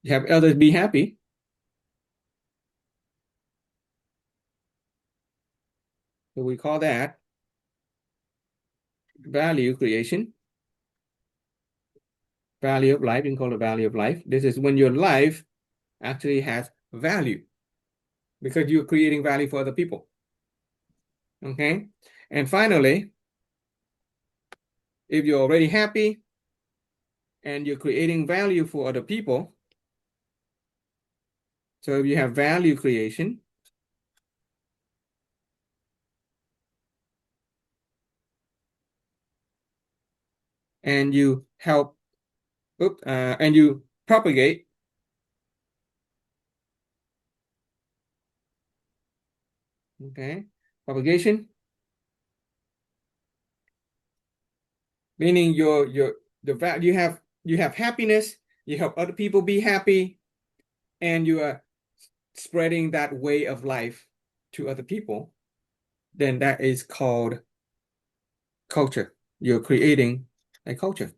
You have others be happy. So we call that value creation. Value of life, you can call it value of life. This is when your life actually has value because you're creating value for other people. Okay, and finally, if you're already happy and you're creating value for other people, so if you have value creation, and you help, and you propagate, okay, propagation, meaning you have happiness, you help other people be happy, and you are spreading that way of life to other people, then that is called culture. You're creating a culture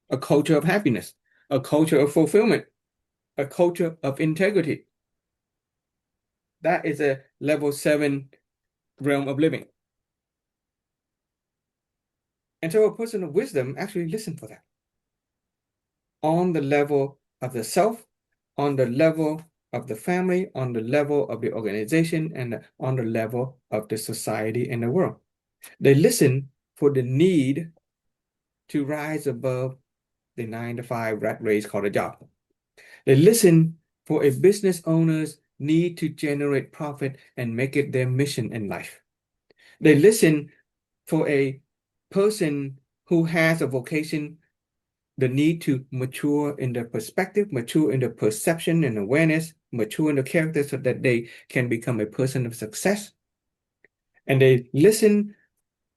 of happiness, a culture of fulfillment, a culture of integrity. That is a level 7 realm of living. And so a person of wisdom actually listen for that on the level of the self, on the level of the family, on the level of the organization, and on the level of the society and the world. They listen for the need to rise above the 9 to 5 rat race called a job. They listen for a business owner's need to generate profit and make it their mission in life. They listen for a person who has a vocation, the need to mature in their perspective, mature in their perception and awareness, mature in the character so that they can become a person of success. And they listen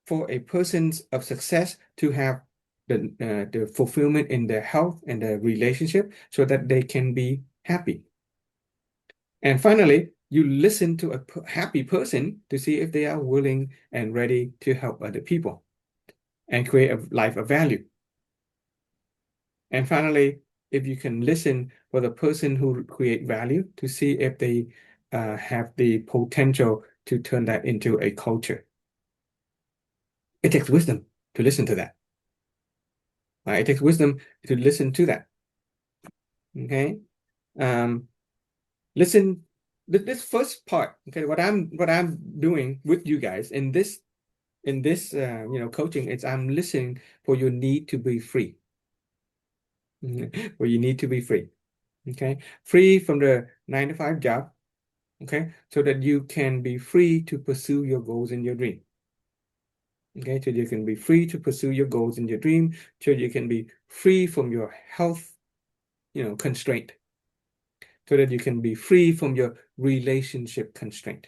for a person of success to have the fulfillment in their health and their relationship so that they can be happy. And finally, you listen to a happy person to see if they are willing and ready to help other people and create a life of value. And finally, if you can listen for the person who create value to see if they have the potential to turn that into a culture. It takes wisdom to listen to that. It takes wisdom to listen to that. Okay. Listen, this first part, okay, what I'm doing with you guys in this coaching, it's I'm listening for your need to be free. Where you need to be free. Okay. Free from the 9 to 5 job. Okay, so that you can be free to pursue your goals and your dream. Okay, so you can be free to pursue your goals and your dream, so you can be free from your health, constraint, so that you can be free from your relationship constraint.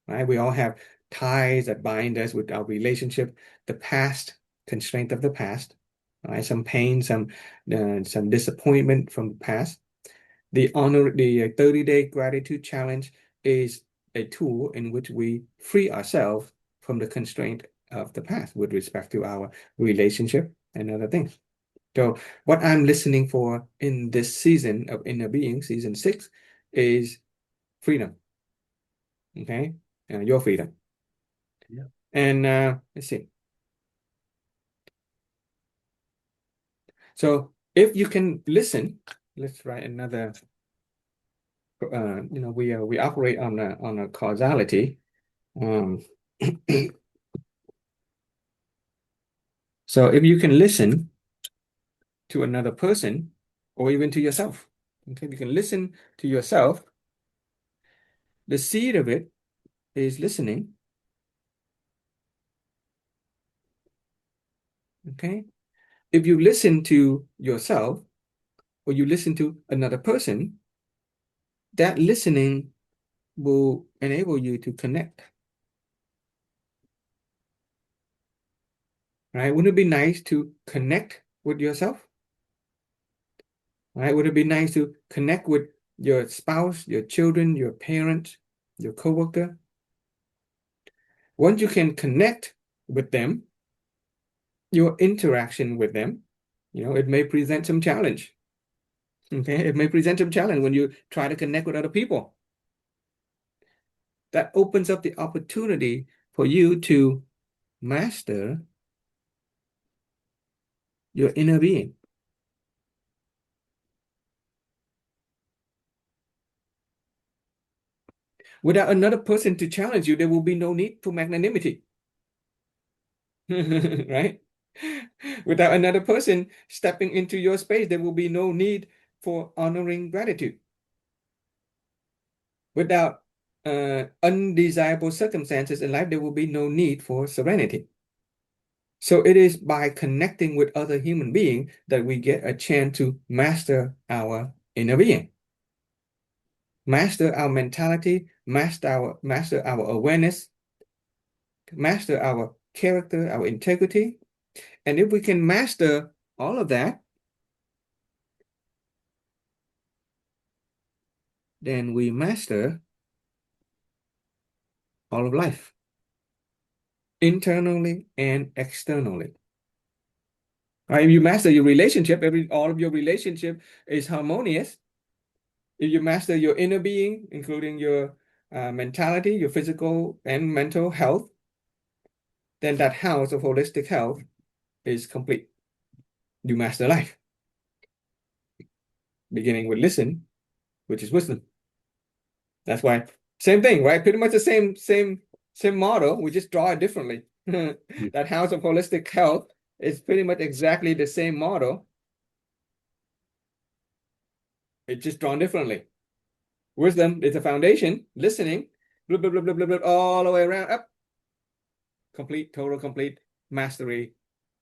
Right? We all have ties that bind us with our relationship, the past, constraint of the past, right? Some pain, some disappointment from the past. The 30-day gratitude challenge is a tool in which we free ourselves from the constraint of the past with respect to our relationship and other things. So what I'm listening for in this season of Inner Being, season 6, is freedom. Okay? Your freedom. Yeah. And let's see. So if you can listen, let's write another. We operate on a causality. So if you can listen to another person or even to yourself, okay, you can listen to yourself. The seed of it is listening. Okay. If you listen to yourself or you listen to another person, that listening will enable you to connect. Right? Wouldn't it be nice to connect with yourself? Right? Would it be nice to connect with your spouse, your children, your parents, your coworker? Once you can connect with them, your interaction with them, it may present some challenge. Okay, it may present some challenge when you try to connect with other people. That opens up the opportunity for you to master your inner being. Without another person to challenge you, there will be no need for magnanimity. Right? Without another person stepping into your space, there will be no need for honoring gratitude. Without undesirable circumstances in life, there will be no need for serenity. So it is by connecting with other human beings that we get a chance to master our inner being, master our mentality, master our awareness, master our character, our integrity. And if we can master all of that, then we master all of life, internally and externally. Right? If you master your relationship, all of your relationship is harmonious. If you master your inner being, including your mentality, your physical and mental health, then that house of holistic health is complete. You master life, beginning with listen, which is wisdom. That's why same thing, right? Pretty much the same model. We just draw it differently. That house of holistic health is pretty much exactly the same model. It's just drawn differently. Wisdom is the foundation. Listening, blah, blah, blah, blah, blah, blah, all the way around, up. Complete, total, complete mastery,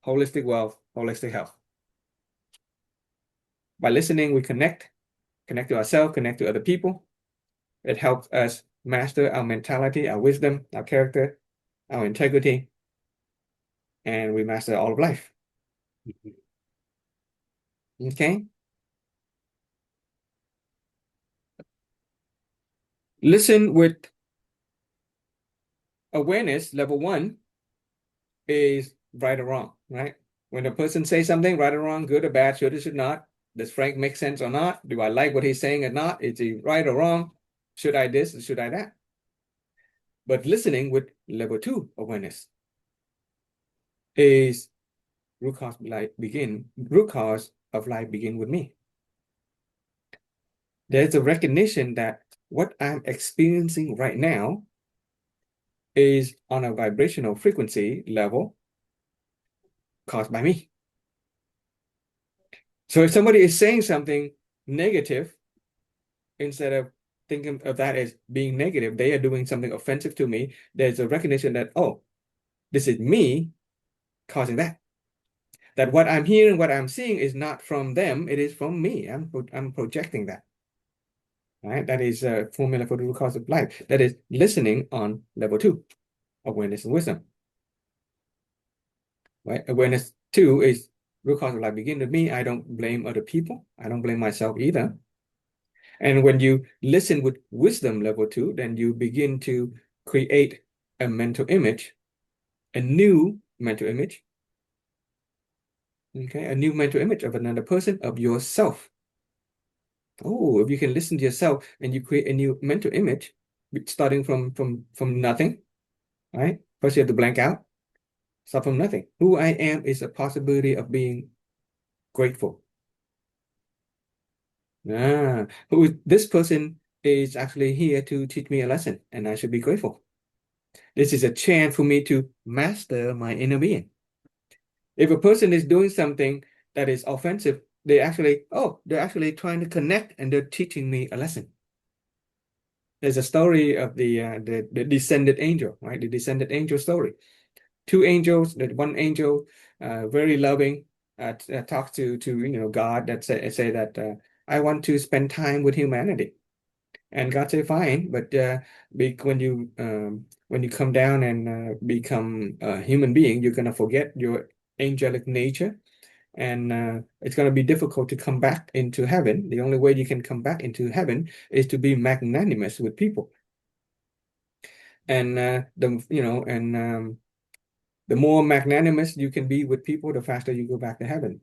holistic wealth, holistic health. By listening, we connect to ourselves, connect to other people. It helps us master our mentality, our wisdom, our character, our integrity, and we master all of life. Okay? Listen with awareness, level 1 is right or wrong, right? When a person says something, right or wrong, good or bad, should or should not, does Frank make sense or not? Do I like what he's saying or not? Is he right or wrong? Should I this or should I that? But listening with level 2 awareness is root cause of life begin with me. There's a recognition that what I'm experiencing right now is on a vibrational frequency level caused by me. So if somebody is saying something negative, instead of thinking of that as being negative, they are doing something offensive to me, there's a recognition that, oh, this is me causing that. That what I'm hearing, what I'm seeing is not from them, it is from me. I'm projecting that. Right? That is a formula for the root cause of life. That is listening on level 2, awareness and wisdom. Right? Awareness 2 is root cause of life begin with me. I don't blame other people. I don't blame myself either. And when you listen with wisdom level 2, then you begin to create a mental image, a new mental image. Okay, a new mental image of another person, of yourself. Oh, if you can listen to yourself and you create a new mental image, starting from nothing, right? First you have to blank out, start from nothing. Who I am is a possibility of being grateful. This person is actually here to teach me a lesson, and I should be grateful. This is a chance for me to master my inner being. If a person is doing something that is offensive, they're actually trying to connect and they're teaching me a lesson. There's a story of the descended angel, right? The descended angel story. Two angels, that one angel, very loving, talks to God, that say that I want to spend time with humanity. And God said, fine, but when you come down and become a human being, you're gonna forget your angelic nature, and it's gonna be difficult to come back into heaven. The only way you can come back into heaven is to be magnanimous with people. And the more magnanimous you can be with people, the faster you go back to heaven.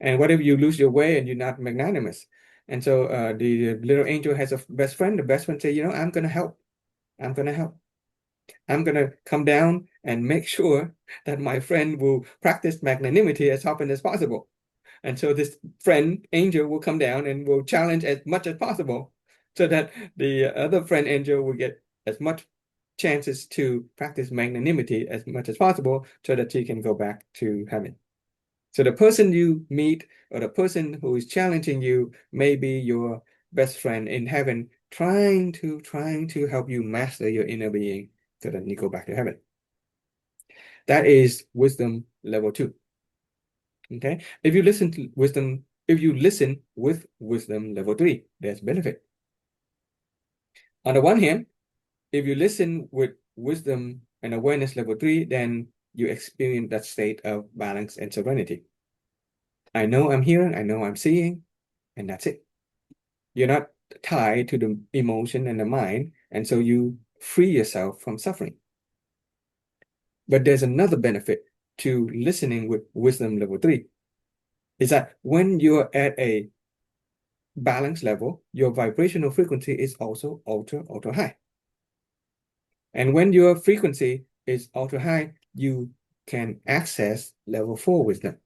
And what if you lose your way and you're not magnanimous? And so the little angel has a best friend. The best friend say, I'm going to help. I'm going to help. I'm going to come down and make sure that my friend will practice magnanimity as often as possible. And so this friend angel will come down and will challenge as much as possible so that the other friend angel will get as much chances to practice magnanimity as much as possible so that he can go back to heaven. So the person you meet or the person who is challenging you may be your best friend in heaven, trying to help you master your inner being so that you go back to heaven. That is wisdom level 2. Okay. If you listen with wisdom level 3, there's benefit. On the one hand, if you listen with wisdom and awareness level 3, then you experience that state of balance and serenity. I know I'm hearing, I know I'm seeing, and that's it. You're not tied to the emotion and the mind, and so you free yourself from suffering. But there's another benefit to listening with wisdom level 3, is that when you're at a balance level, your vibrational frequency is also ultra high. And when your frequency is ultra high, you can access level 4 wisdom.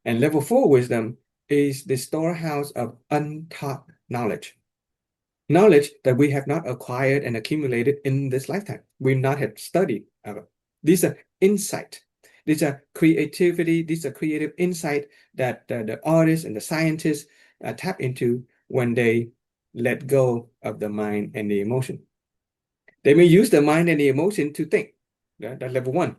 And level 4 wisdom is the storehouse of untaught knowledge. Knowledge that we have not acquired and accumulated in this lifetime. We not have studied. These are insight. These are creativity. These are creative insight that the artists and the scientists tap into when they let go of the mind and the emotion. They may use the mind and the emotion to think. That's level 1.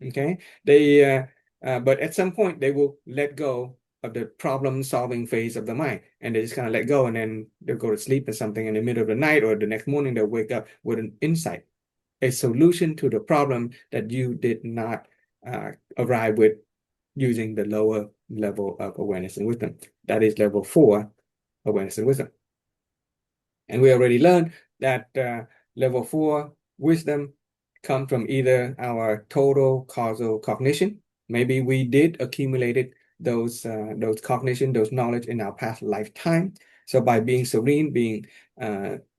Okay, but at some point they will let go of the problem solving phase of the mind, and they just kind of let go, and then they'll go to sleep or something in the middle of the night, or the next morning they'll wake up with an insight, a solution to the problem that you did not arrive with using the lower level of awareness and wisdom. That is level 4 awareness and wisdom. And we already learned that level 4 wisdom come from either our total causal cognition. Maybe we did accumulated those cognition, those knowledge in our past lifetime. So by being serene, being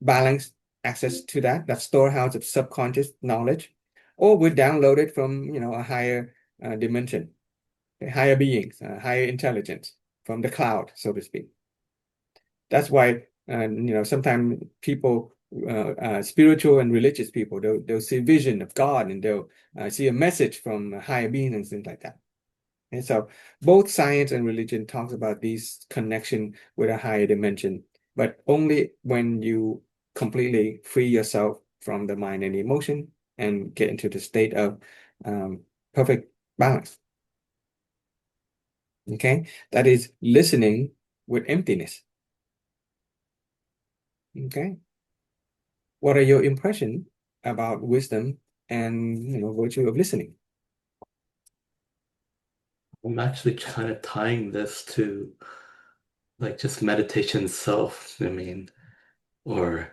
balanced, access to that storehouse of subconscious knowledge, or we download it from a higher dimension, higher beings, higher intelligence from the cloud, so to speak. That's why sometimes people, spiritual and religious people, they'll see a vision of God, and they'll see a message from a higher being and things like that. And so both science and religion talks about these connection with a higher dimension, but only when you completely free yourself from the mind and the emotion and get into the state of perfect balance. Okay, that is listening with emptiness. Okay. What are your impressions about wisdom and virtue of listening? I'm actually kind of tying this to like just meditation itself. I mean, or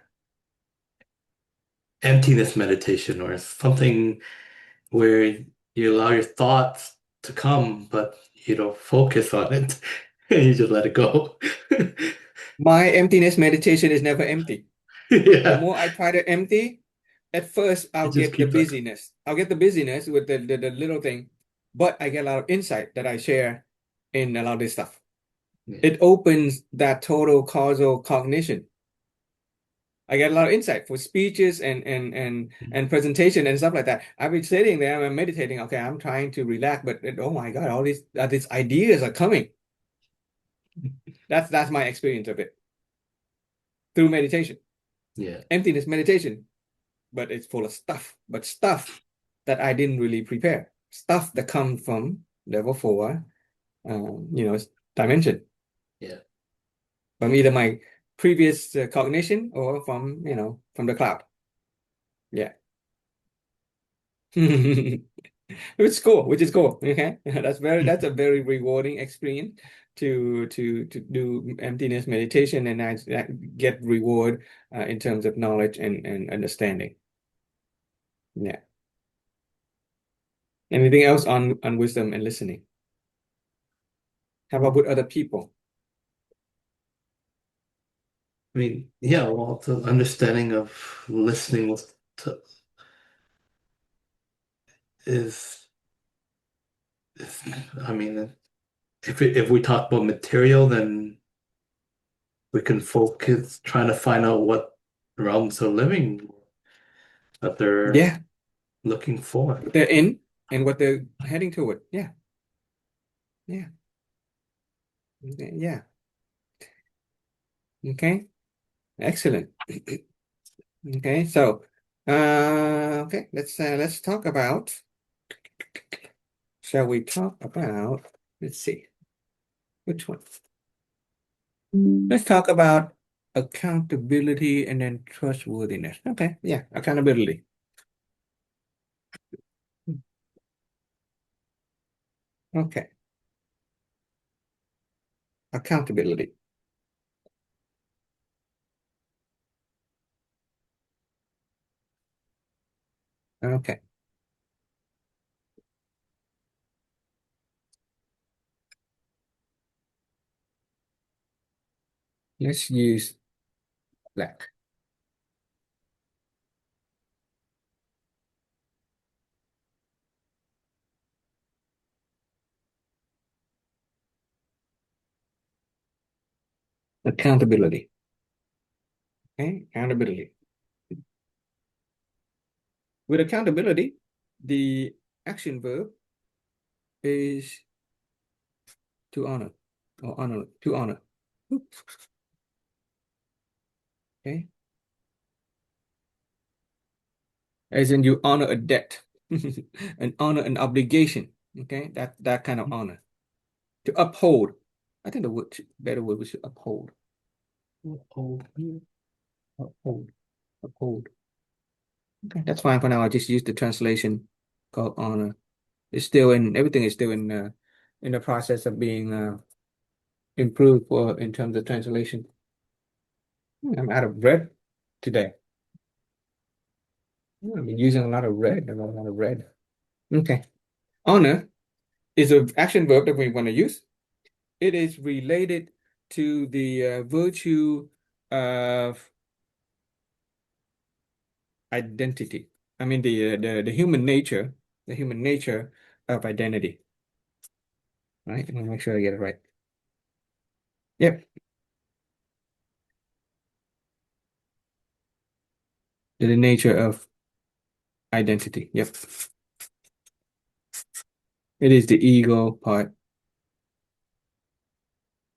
emptiness meditation, or something where you allow your thoughts to come, but you don't focus on it. And you just let it go. My emptiness meditation is never empty. The Yeah, more I try to empty, at first it I'll just get the keeps like, busyness. I'll get the busyness with the little thing, but I get a lot of insight that I share in a lot of this stuff. yeah. It opens that total causal cognition. I get a lot of insight for speeches and presentation and stuff like that. I've been sitting there, I'm meditating. Okay, I'm trying to relax, but oh my God, all these ideas are coming. That's my experience of it through meditation, Yeah, emptiness meditation. But it's full of stuff, but stuff that I didn't really prepare, stuff that comes from level 4, dimension, yeah. from either my previous cognition or from the cloud. Yeah. Which is cool, which is cool. Okay. That's a very rewarding experience to do emptiness meditation, and I get reward in terms of knowledge and understanding. Yeah. Anything else on wisdom and listening? How about with other people? I mean, yeah, well, the understanding of listening to, is, is, I mean, if we talk about material, then we can focus trying to find out what realms of living that they're Yeah, looking for. what they're in and what they're heading toward. Yeah, yeah, okay, yeah. Okay, excellent. Okay, so okay, let's talk about. Shall we talk about? Let's see, which one? Let's talk about accountability and then trustworthiness. Okay, yeah, accountability. Okay, accountability. Okay, let's use that. Accountability. Okay, accountability. With accountability, the action verb is to honor or honor, to honor. Okay, as in you honor a debt, and honor an obligation. Okay, that kind of honor. To uphold. I think the better word was uphold. Uphold. Uphold. Uphold. Okay, that's fine for now. I just use the translation called honor. It's still everything is still in the process of being improved for in terms of translation. I'm out of red today. I've been using a lot of red, a lot of red. Okay. Honor is an action verb that we want to use. It is related to the virtue of identity. I mean the human nature of identity. Right? Let me make sure I get it right. Yep. The nature of identity. Yep. It is the ego part,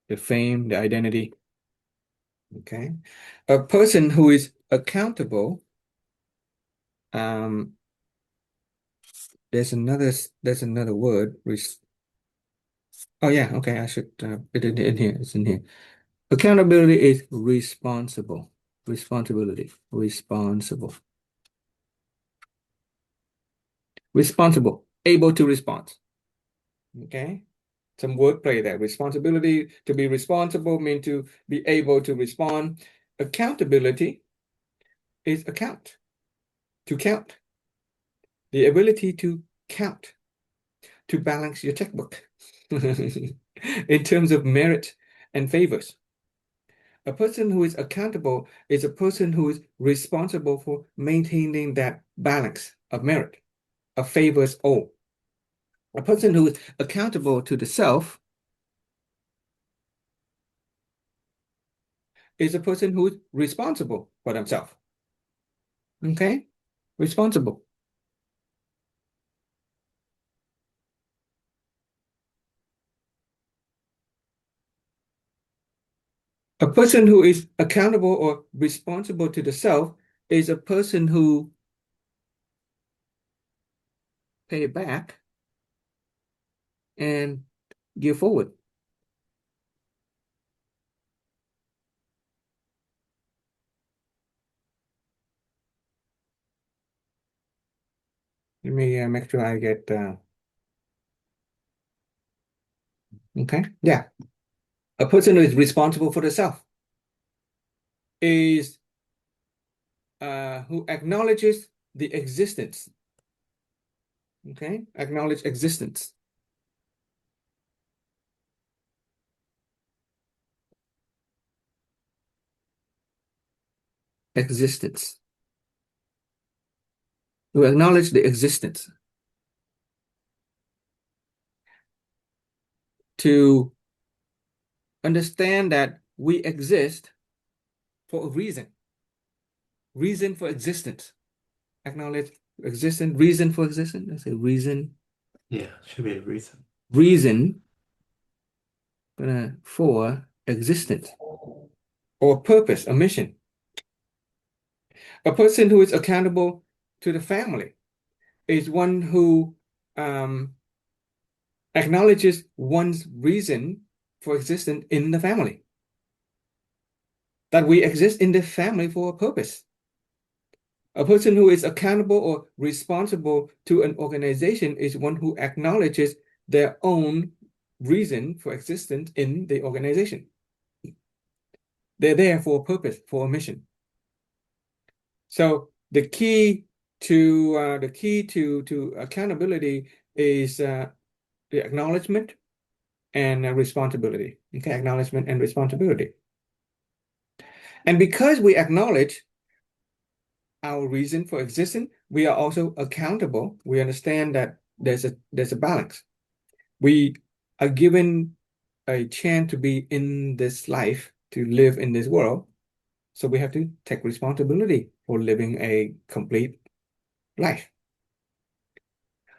the fame, the identity. Okay. A person who is accountable, um, there's another word which oh yeah, okay, I should put it in here. It's in here. Accountability is responsible. Responsibility. Responsible. Responsible. Able to respond. Okay. Some wordplay there. Responsibility, to be responsible mean to be able to respond. Accountability is account, to count. The ability to count, to balance your checkbook in terms of merit and favors. A person who is accountable is a person who is responsible for maintaining that balance of merit, of favors all. A person who is accountable to the self is a person who is responsible for themselves. Okay? Responsible. A person who is accountable or responsible to the self is a person who pay it back and give forward. Let me make sure I get okay. Yeah. A person who is responsible for the self is who acknowledges the existence. Okay, acknowledge existence. Existence. To acknowledge the existence. To understand that we exist for a reason. Reason for existence. Acknowledge existence, reason for existence. Let's say reason. Yeah, should be a reason. Reason for existence or purpose, a mission. A person who is accountable to the family is one who acknowledges one's reason for existence in the family. That we exist in the family for a purpose. A person who is accountable or responsible to an organization is one who acknowledges their own reason for existence in the organization. They're there for a purpose, for a mission. So the key to accountability is the acknowledgement and responsibility. Okay, acknowledgement and responsibility. And because we acknowledge our reason for existing, we are also accountable. We understand that there's a balance. We are given a chance to be in this life to live in this world. So we have to take responsibility for living a complete life.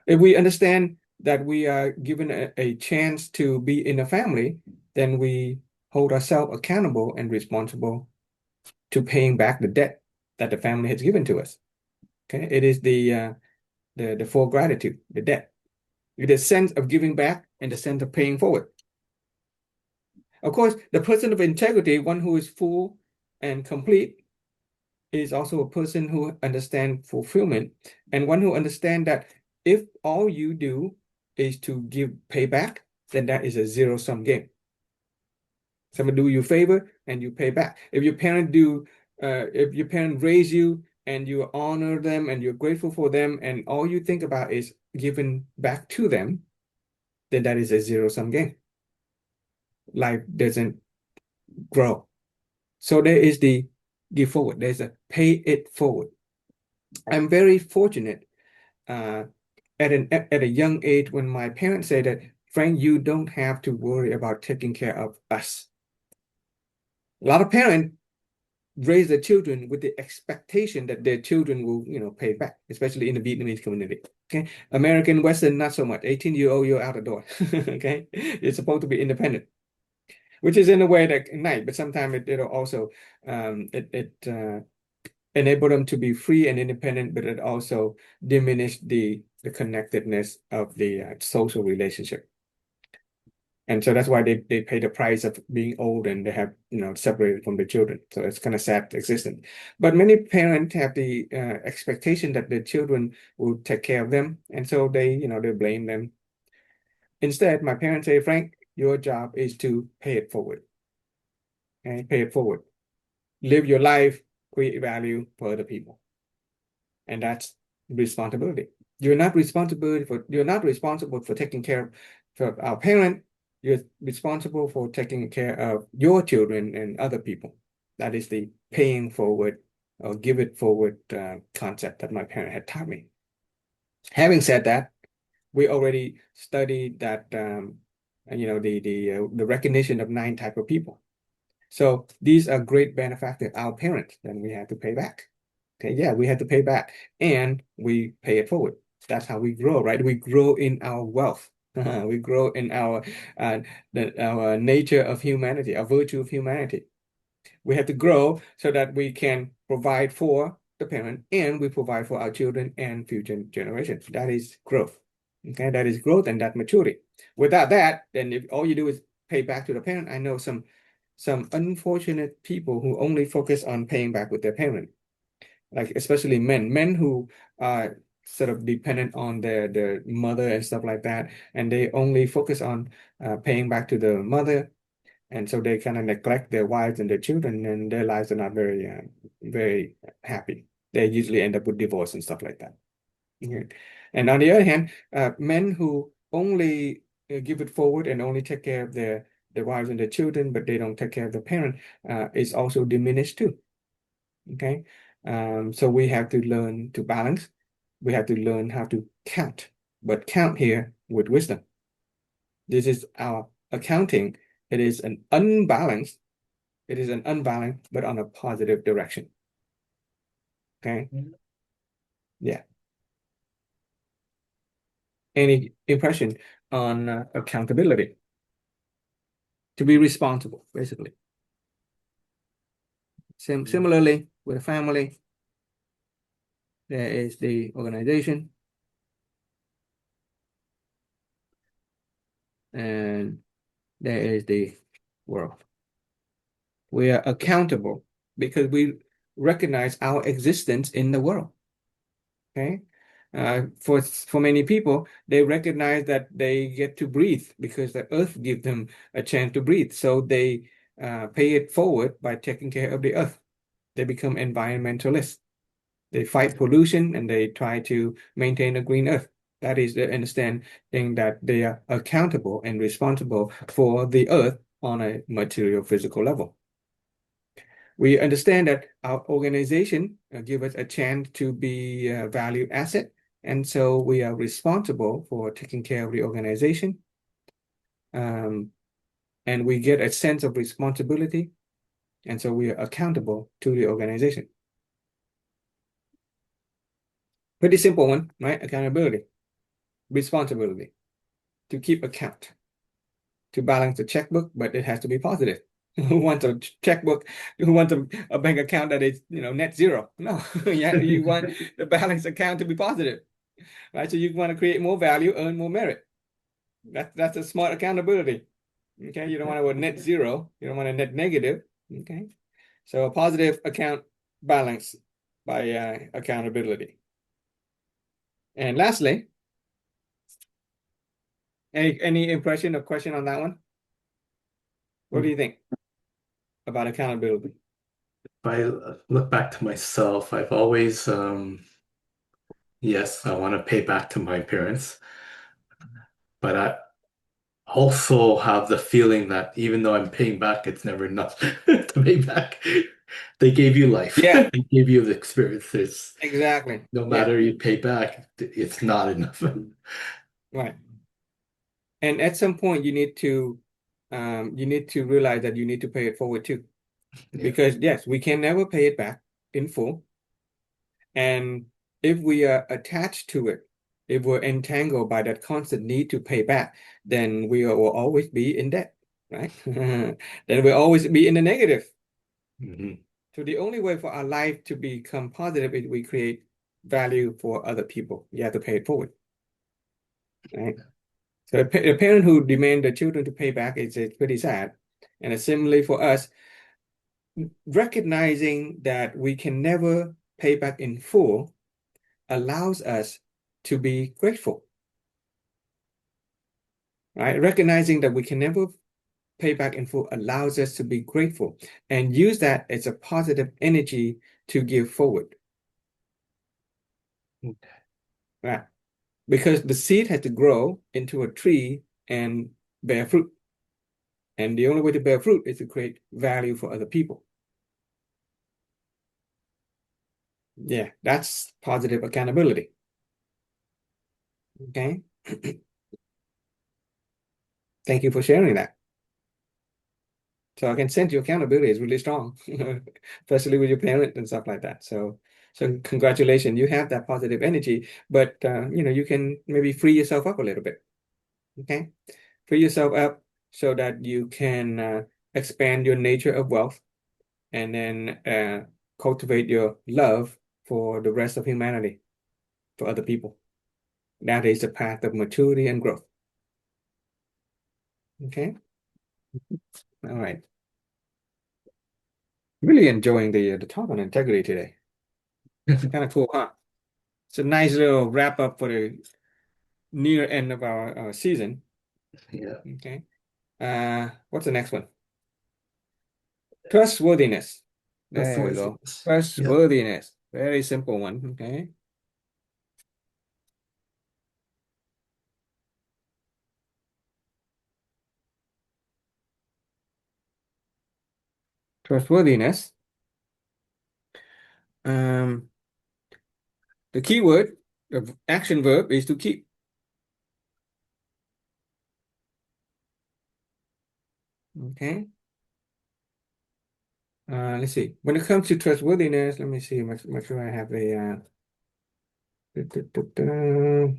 If we understand that we are given a chance to be in a family, then we hold ourselves accountable and responsible to paying back the debt that the family has given to us. Okay, it is the full gratitude, the debt, the sense of giving back and the sense of paying forward. Of course, the person of integrity, one who is full and complete, is also a person who understands fulfillment and one who understands that if all you do is to give payback, then that is a zero-sum game. Someone do you a favor and you pay back. If your parent raise you and you honor them and you're grateful for them and all you think about is giving back to them, then that is a zero-sum game. Life doesn't grow. So there is the give forward. There's a pay it forward. I'm very fortunate at a young age when my parents said that, Frank, you don't have to worry about taking care of us. A lot of parents raise their children with the expectation that their children will, pay back, especially in the Vietnamese community. Okay, American Western, not so much. 18-year-old, you're out the door. Okay, you're supposed to be independent, which is in a way that nice, but sometimes it'll also enable them to be free and independent, but it also diminish the connectedness of the social relationship. And so that's why they pay the price of being old and they have, separated from the children. So it's kind of sad existence. But many parents have the expectation that their children will take care of them. And so they blame them. Instead, my parents say, Frank, your job is to pay it forward. Okay? Pay it forward. Live your life, create value for other people. And that's responsibility. You're not responsible for taking care of our parent. You're responsible for taking care of your children and other people. That is the paying forward or give it forward concept that my parent had taught me. Having said that, we already studied that the recognition of 9 type of people. So these are great benefactors, our parents, then we have to pay back. Okay, yeah, we have to pay back and we pay it forward. That's how we grow, right? We grow in our wealth. We grow in our nature of humanity, our virtue of humanity. We have to grow so that we can provide for the parent and we provide for our children and future generations. That is growth. Okay, that is growth and that maturity. Without that, then if all you do is pay back to the parent, I know some unfortunate people who only focus on paying back with their parent, like especially men who are sort of dependent on their mother and stuff like that, and they only focus on paying back to the mother, and so they kind of neglect their wives and their children, and their lives are not very happy. They usually end up with divorce and stuff like that. Okay. And on the other hand, men who only give it forward and only take care of their wives and their children, but they don't take care of the parent, is also diminished too. Okay, so we have to learn to balance. We have to learn how to count, but count here with wisdom. This is our accounting. It is an unbalanced, but on a positive direction. Okay. Yeah. Any impression on accountability? To be responsible, basically. Similarly, with a family, there is the organization, and there is the world. We are accountable because we recognize our existence in the world. Okay. For many people, they recognize that they get to breathe because the earth gives them a chance to breathe. So they pay it forward by taking care of the earth. They become environmentalists. They fight pollution and they try to maintain a green earth. That is the understanding that they are accountable and responsible for the earth on a material physical level. We understand that our organization give us a chance to be a valued asset, and so we are responsible for taking care of the organization. And we get a sense of responsibility And so we are accountable to the organization. Pretty simple one, right? Accountability, responsibility, to keep account, to balance the checkbook, but it has to be positive. Who wants a checkbook? Who wants a bank account that is, net zero? No, yeah, you want the balance account to be positive, right? So you want to create more value, earn more merit. That's a smart accountability. Okay, you don't want to go net zero. You don't want a net negative. Okay, so a positive account balance by accountability. And lastly, any impression or question on that one? What do you think about accountability? If I look back to myself, I've always, yes, I want to pay back to my parents, but I also have the feeling that even though I'm paying back, it's never enough to pay back. They gave you life. Yeah, They gave you the experiences. exactly. No Yeah, matter you pay back, it's not enough. right. And at some point, you need to realize that you need to pay it forward too, Yeah. because yes, we can never pay it back in full. And if we are attached to it, if we're entangled by that constant need to pay back, then will always be in debt, right? Then we'll always be in the negative. Mhm. So the only way for our life to become positive is we create value for other people. You have to pay it forward, right? So a parent who demand the children to pay back is pretty sad. And similarly for us, recognizing that we can never pay back in full allows us to be grateful, right? Recognizing that we can never pay back in full allows us to be grateful and use that as a positive energy to give forward, right? Because the seed has to grow into a tree and bear fruit. And the only way to bear fruit is to create value for other people. Yeah, that's positive accountability. Okay. Thank you for sharing that. So I can sense your accountability is really strong, especially with your parents and stuff like that. So congratulations, you have that positive energy, but you can maybe free yourself up a little bit. Okay, free yourself up so that you can expand your nature of wealth and then cultivate your love for the rest of humanity, for other people. That is the path of maturity and growth. Okay, all right. Really enjoying the talk on integrity today. Kind of cool, huh? It's a nice little wrap up for the near end of our season. Yeah. Okay. What's the next one? Trustworthiness. There we go. Trustworthiness. Yeah. Trustworthiness. Very simple one. Okay. Trustworthiness. Um, the keyword of action verb is to keep. Okay. Let's see. When it comes to trustworthiness, let me see. Make sure I have a. Da, da, da, da.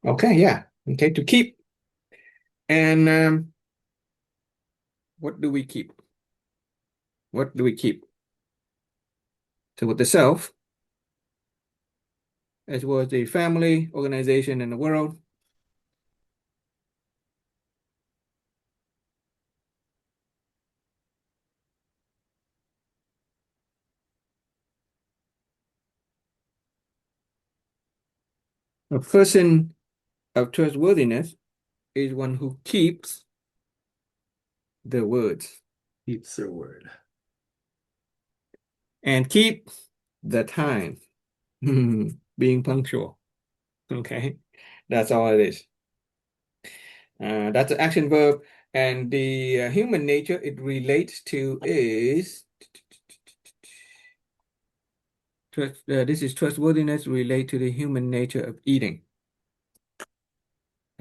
Okay. Yeah. Okay. To keep. And what do we keep? What do we keep? So with the self, as well as the family, organization, and the world. A person of trustworthiness is one who keeps their words Keeps their word. and keep the time. Being punctual. Okay, that's all it is. That's an action verb, and the human nature it relates to is this is trustworthiness relate to the human nature of eating.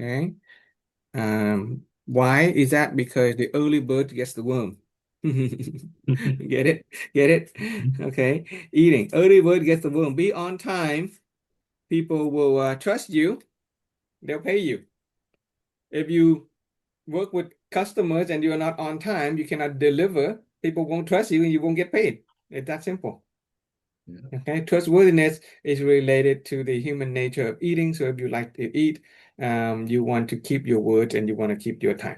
Okay, Why is that? Because the early bird gets the worm. Get it? Get it? Okay. Eating. Early bird gets the worm. Be on time. People will trust you. They'll pay you. If you work with customers and you're not on time, you cannot deliver, people won't trust you and you won't get paid. It's that simple. Yeah. Okay. Trustworthiness is related to the human nature of eating. So if you like to eat, you want to keep your word and you want to keep your time.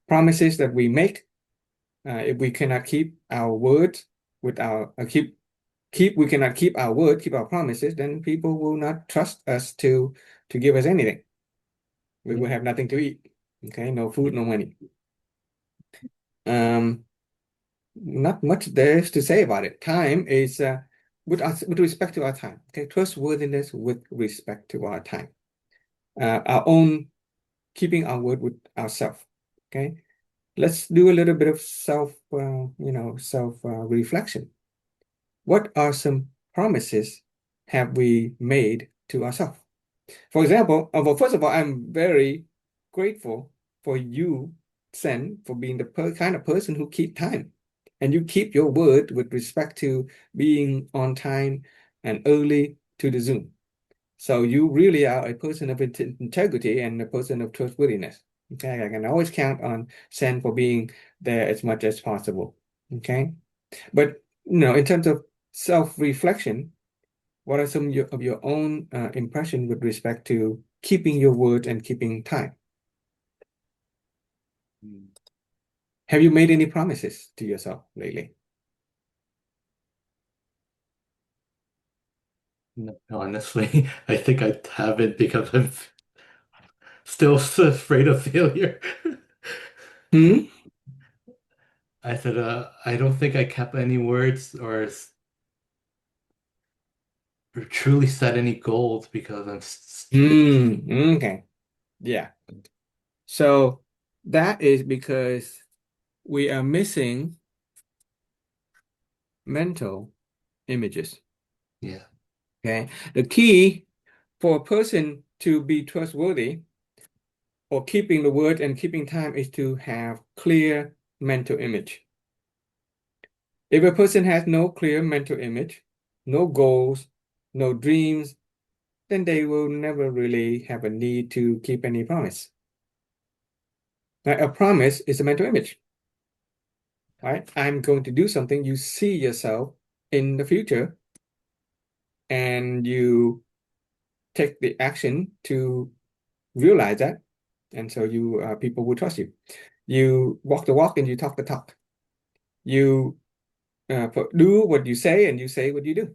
Promises that we make, if we cannot keep our words with our we cannot keep our word, keep our promises, then people will not trust us to give us anything. We will have nothing to eat. Okay, no food, no money. Not much there is to say about it. Time is with respect to our time. Okay, trustworthiness with respect to our time. Our own keeping our word with ourselves. Okay, let's do a little bit of self reflection. What are some promises have we made to ourselves? For example, well, first of all, I'm very grateful for you, Sen, for being the kind of person who keep time. And you keep your word with respect to being on time and early to the Zoom. So you really are a person of integrity and a person of trustworthiness. Okay, I can always count on Sen for being there as much as possible. Okay, but in terms of self-reflection, what are some of your own impression with respect to keeping your word and keeping time? Have you made any promises to yourself lately? No, honestly, I think I haven't because I'm still so afraid of failure. Hmm? I said, I don't think I kept any words or truly set any goals because Okay. Yeah. So that is because we are missing mental images. yeah, Okay. The key for a person to be trustworthy or keeping the word and keeping time is to have clear mental image. If a person has no clear mental image, no goals, no dreams, then they will never really have a need to keep any promise. Now, a promise is a mental image, right? I'm going to do something. You see yourself in the future and you take the action to realize that. And so people will trust you. You walk the walk and you talk the talk. You do what you say and you say what you do.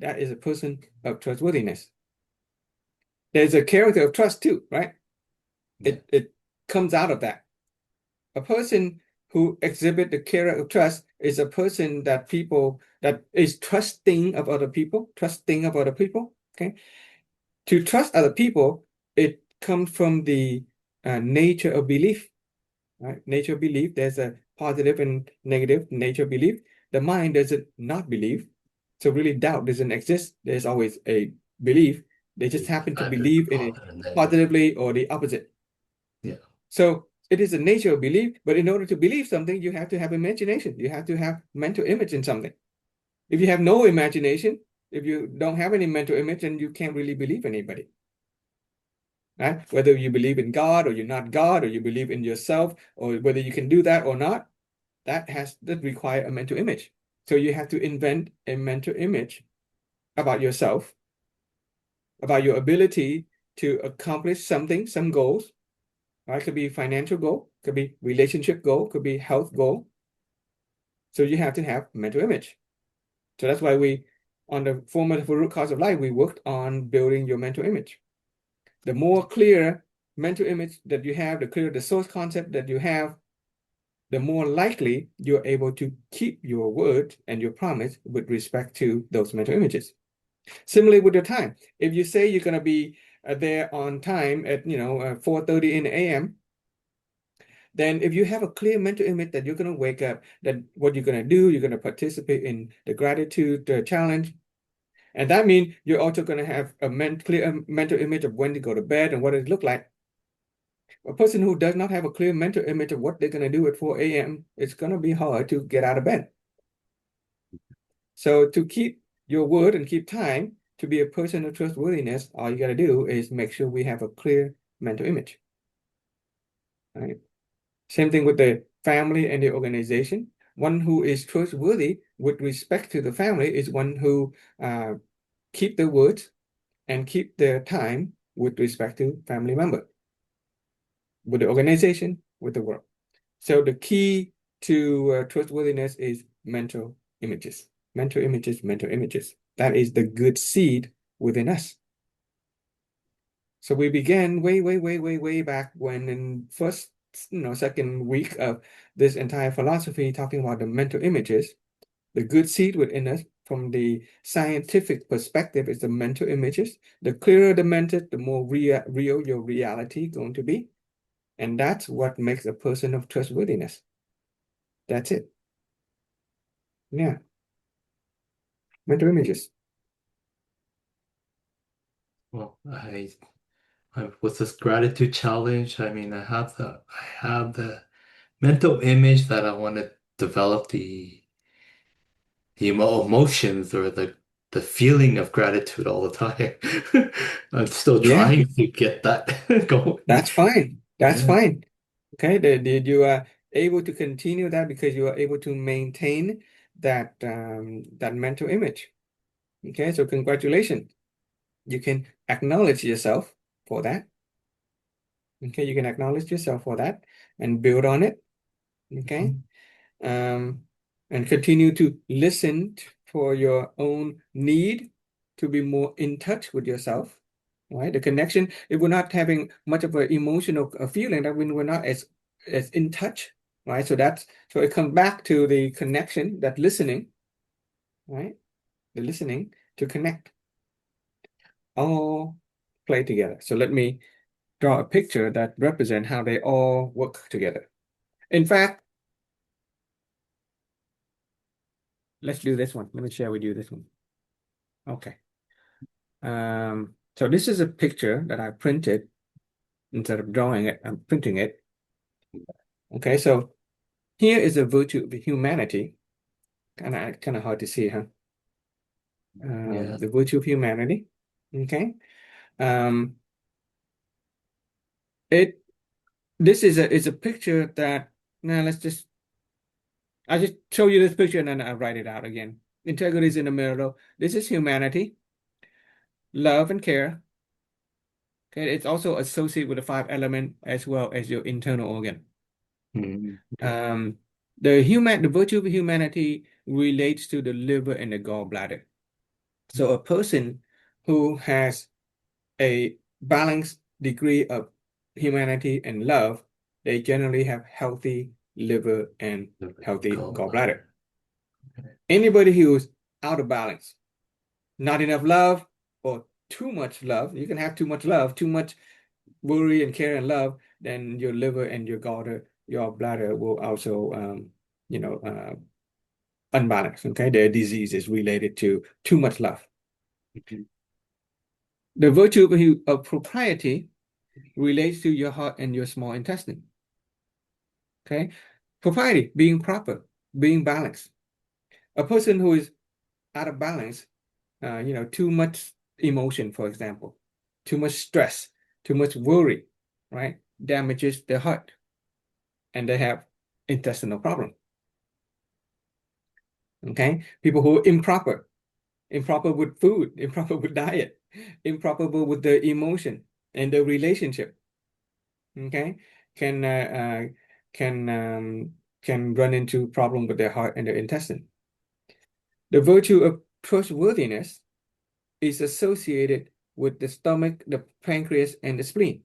That is a person of trustworthiness. There's a character of trust too, right? yeah, It comes out of that. A person who exhibit the character of trust is a person that is trusting of other people. Okay, to trust other people, it comes from the nature of belief, right? Nature of belief. There's a positive and negative nature of belief. The mind doesn't not believe, so really doubt doesn't exist. There's always a belief. They just happen to either believe in it positive and negative. positively or the opposite. Yeah, So it is a nature of belief, but in order to believe something, you have to have imagination. You have to have mental image in something. If you have no imagination, if you don't have any mental image, then you can't really believe anybody, right? Whether you believe in God or you're not God, or you believe in yourself, or whether you can do that or not, that require a mental image. So you have to invent a mental image about yourself, about your ability to accomplish something, some goals, right? Could be financial goal, could be relationship goal, could be health goal. So you have to have mental image. So that's why on the format for root cause of life, we worked on building your mental image. The more clear mental image that you have, the clearer the source concept that you have, the more likely you're able to keep your word and your promise with respect to those mental images. Similarly with your time, if you say you're going to be there on time at 4:30 in the a.m., then if you have a clear mental image that you're going to wake up, that what you're going to do, you're going to participate in the gratitude challenge. And that means you're also going to have a clear mental image of when to go to bed and what it look like. A person who does not have a clear mental image of what they're going to do at 4 a.m., it's going to be hard to get out of bed. So to keep your word and keep time, to be a person of trustworthiness, all you got to do is make sure we have a clear mental image. Right? Same thing with the family and the organization. One who is trustworthy with respect to the family is one who keep their words and keep their time with respect to family member, with the organization, with the world. So the key to trustworthiness is mental images. Mental images, mental images. That is the good seed within us. So we began way, way, way, way, way back when in first, second week of this entire philosophy, talking about the mental images. The good seed within us from the scientific perspective is the mental images. The clearer the mental, the more real your reality going to be. And that's what makes a person of trustworthiness. That's it. Yeah, mental images. Well, I with this gratitude challenge, I mean, I have the mental image that I want to develop the emotions or the feeling of gratitude all the time. I'm still Yeah, trying to get that going. that's fine. That's Yeah. fine. Okay, did you are able to continue that because you are able to maintain that mental image. Okay, so congratulations. You can acknowledge yourself for that. Okay, you can acknowledge yourself for that and build on it. Okay. Mhm. um, and continue to listen for your own need to be more in touch with yourself, right? The connection, if we're not having much of an emotional feeling, that when we're not as in touch, right? So it comes back to the connection, that listening, right? The listening to connect, all play together. So let me draw a picture that represent how they all work together. In fact, let's do this one. Let me share with you this one. Okay. So this is a picture that I printed instead of drawing it, I'm printing it. Okay, so here is a virtue of humanity. Kind of hard to see, huh? Yeah. The virtue of humanity. Okay. Um, it this is a picture that now let's just I just show you this picture and then I write it out again. Integrity is in the middle. This is humanity, love and care. Okay, it's also associated with the five element as well as your internal organ. Okay. Um, the virtue of humanity relates to the liver and the gallbladder. So a person who has a balanced degree of humanity and love, they generally have healthy liver and healthy gallbladder. Gallbladder. Okay. Anybody who's out of balance, not enough love or too much love, you can have too much love, too much worry and care and love, then your liver and your bladder will also you know uh, unbalanced. Okay, their disease is related to too much love. Mhm. The virtue of propriety relates to your heart and your small intestine. Okay, propriety, being proper, being balanced. A person who is out of balance, too much emotion, for example, too much stress, too much worry, right, damages their heart, and they have intestinal problem. Okay, people who are improper with food, improper with diet, improper with the emotion and the relationship. Okay, can uh, uh, can can run into problem with their heart and their intestine. The virtue of trustworthiness is associated with the stomach, the pancreas, and the spleen.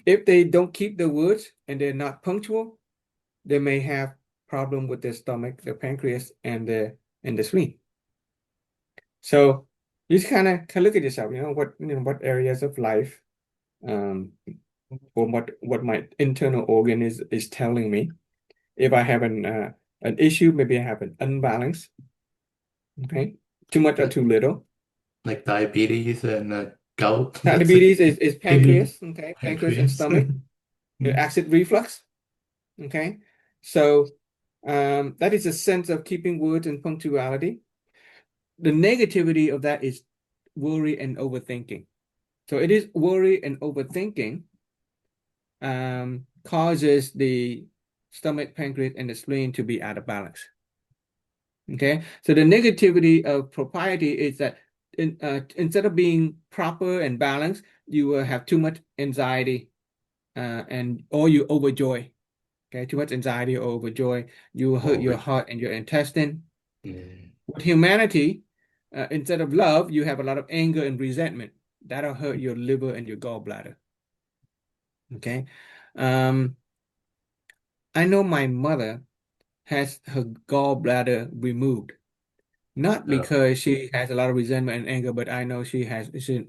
If they don't keep the words and they're not punctual, they may have problem with their stomach, the pancreas, and the spleen. So you just kind of look at yourself, what areas of life, um, or what my internal organ is telling me. If I have an issue, maybe I have an unbalance, okay, too much or Like too little. like diabetes and gout. That's a Diabetes is kidney, pancreas, okay, pancreas and pancreas. stomach, acid reflux, okay. So that is a sense of keeping words and punctuality. The negativity of that is worry and overthinking. So it is worry and overthinking causes the stomach, pancreas, and the spleen to be out of balance. Okay, so the negativity of propriety is that instead of being proper and balanced, you will have too much anxiety and or you overjoy. Okay, too much anxiety or overjoy, you will hurt your Over. heart and your intestine. Mm. With humanity, instead of love, you have a lot of anger and resentment. That'll hurt your liver and your gallbladder. Okay, um, I know my mother has her gallbladder removed. Not Oh. because she has a lot of resentment and anger, but I know she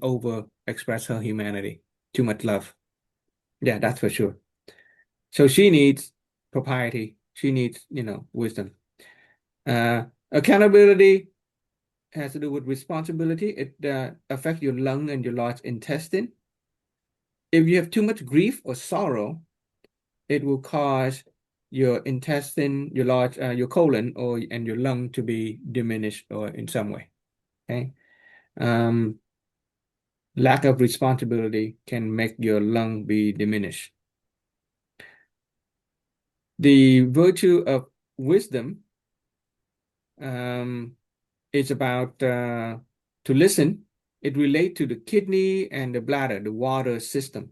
over express her humanity. Too much love. Yeah, that's for sure. So she needs propriety. She needs, wisdom. Accountability has to do with responsibility. It affects your lung and your large intestine. If you have too much grief or sorrow, it will cause your intestine, your colon, or and your lung to be diminished or in some way. Okay. Um, Lack of responsibility can make your lung be diminished. The virtue of wisdom um, is about to listen. It relates to the kidney and the bladder, the water system.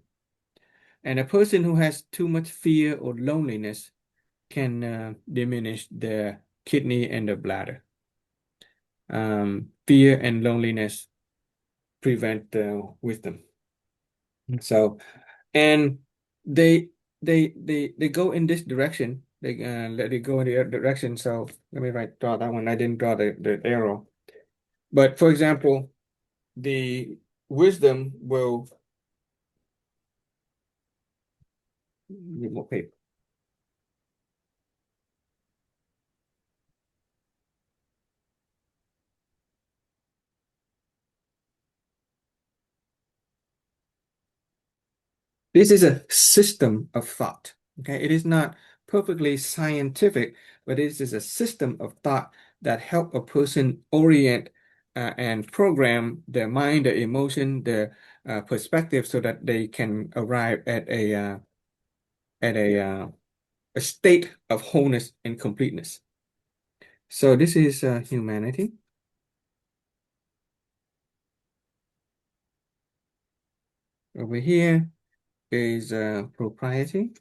And a person who has too much fear or loneliness can diminish their kidney and the bladder. Fear and loneliness prevent wisdom. So, and they they go in this direction. They go in the other direction. So let me draw that one. I didn't draw the arrow. But for example, the wisdom will need more paper. This is a system of thought. Okay, it is not perfectly scientific, but this is a system of thought that help a person orient and program their mind, their emotion, their perspective, so that they can arrive at at a, uh, a state of wholeness and completeness. So this is humanity. Over here is propriety.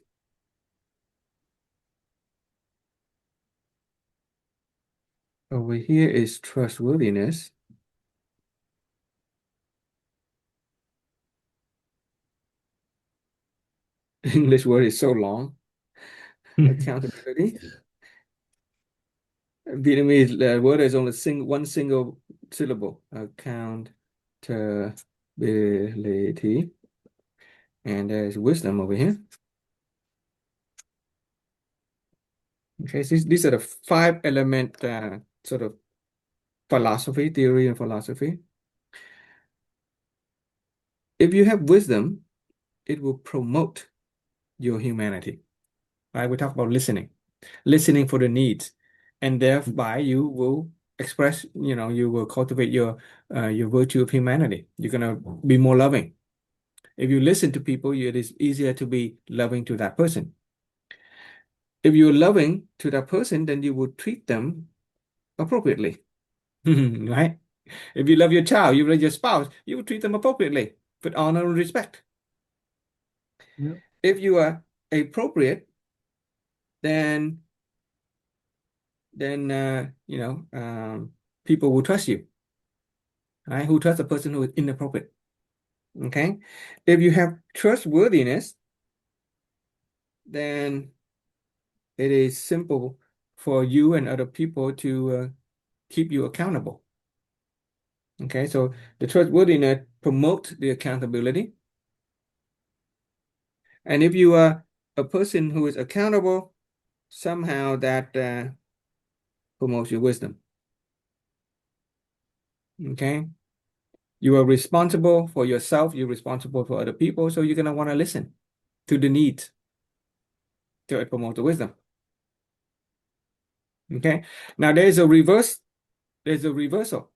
Over here is trustworthiness. English word is so long. Accountability. Vietnamese word is only one single syllable. Accountability. And there's wisdom over here. Okay, so these are the five element sort of theory and philosophy. If you have wisdom, it will promote your humanity. Right? We talk about listening for the needs, and thereby you will express, you will cultivate your virtue of humanity. You're gonna be more loving. If you listen to people, it is easier to be loving to that person. If you're loving to that person, then you will treat them appropriately, right? If you love your child, you love your spouse, you will treat them appropriately with honor and respect. Yep. If you are appropriate, then people will trust you, right? Who trust a person who is inappropriate. Okay. If you have trustworthiness, then it is simple for you and other people to keep you accountable. Okay. So the trustworthiness promotes the accountability. And if you are a person who is accountable, somehow that promotes your wisdom. Okay. You are responsible for yourself. You're responsible for other people. So you're going to want to listen to the needs to promote the wisdom. Okay. Now there's a reverse. There's a reversal.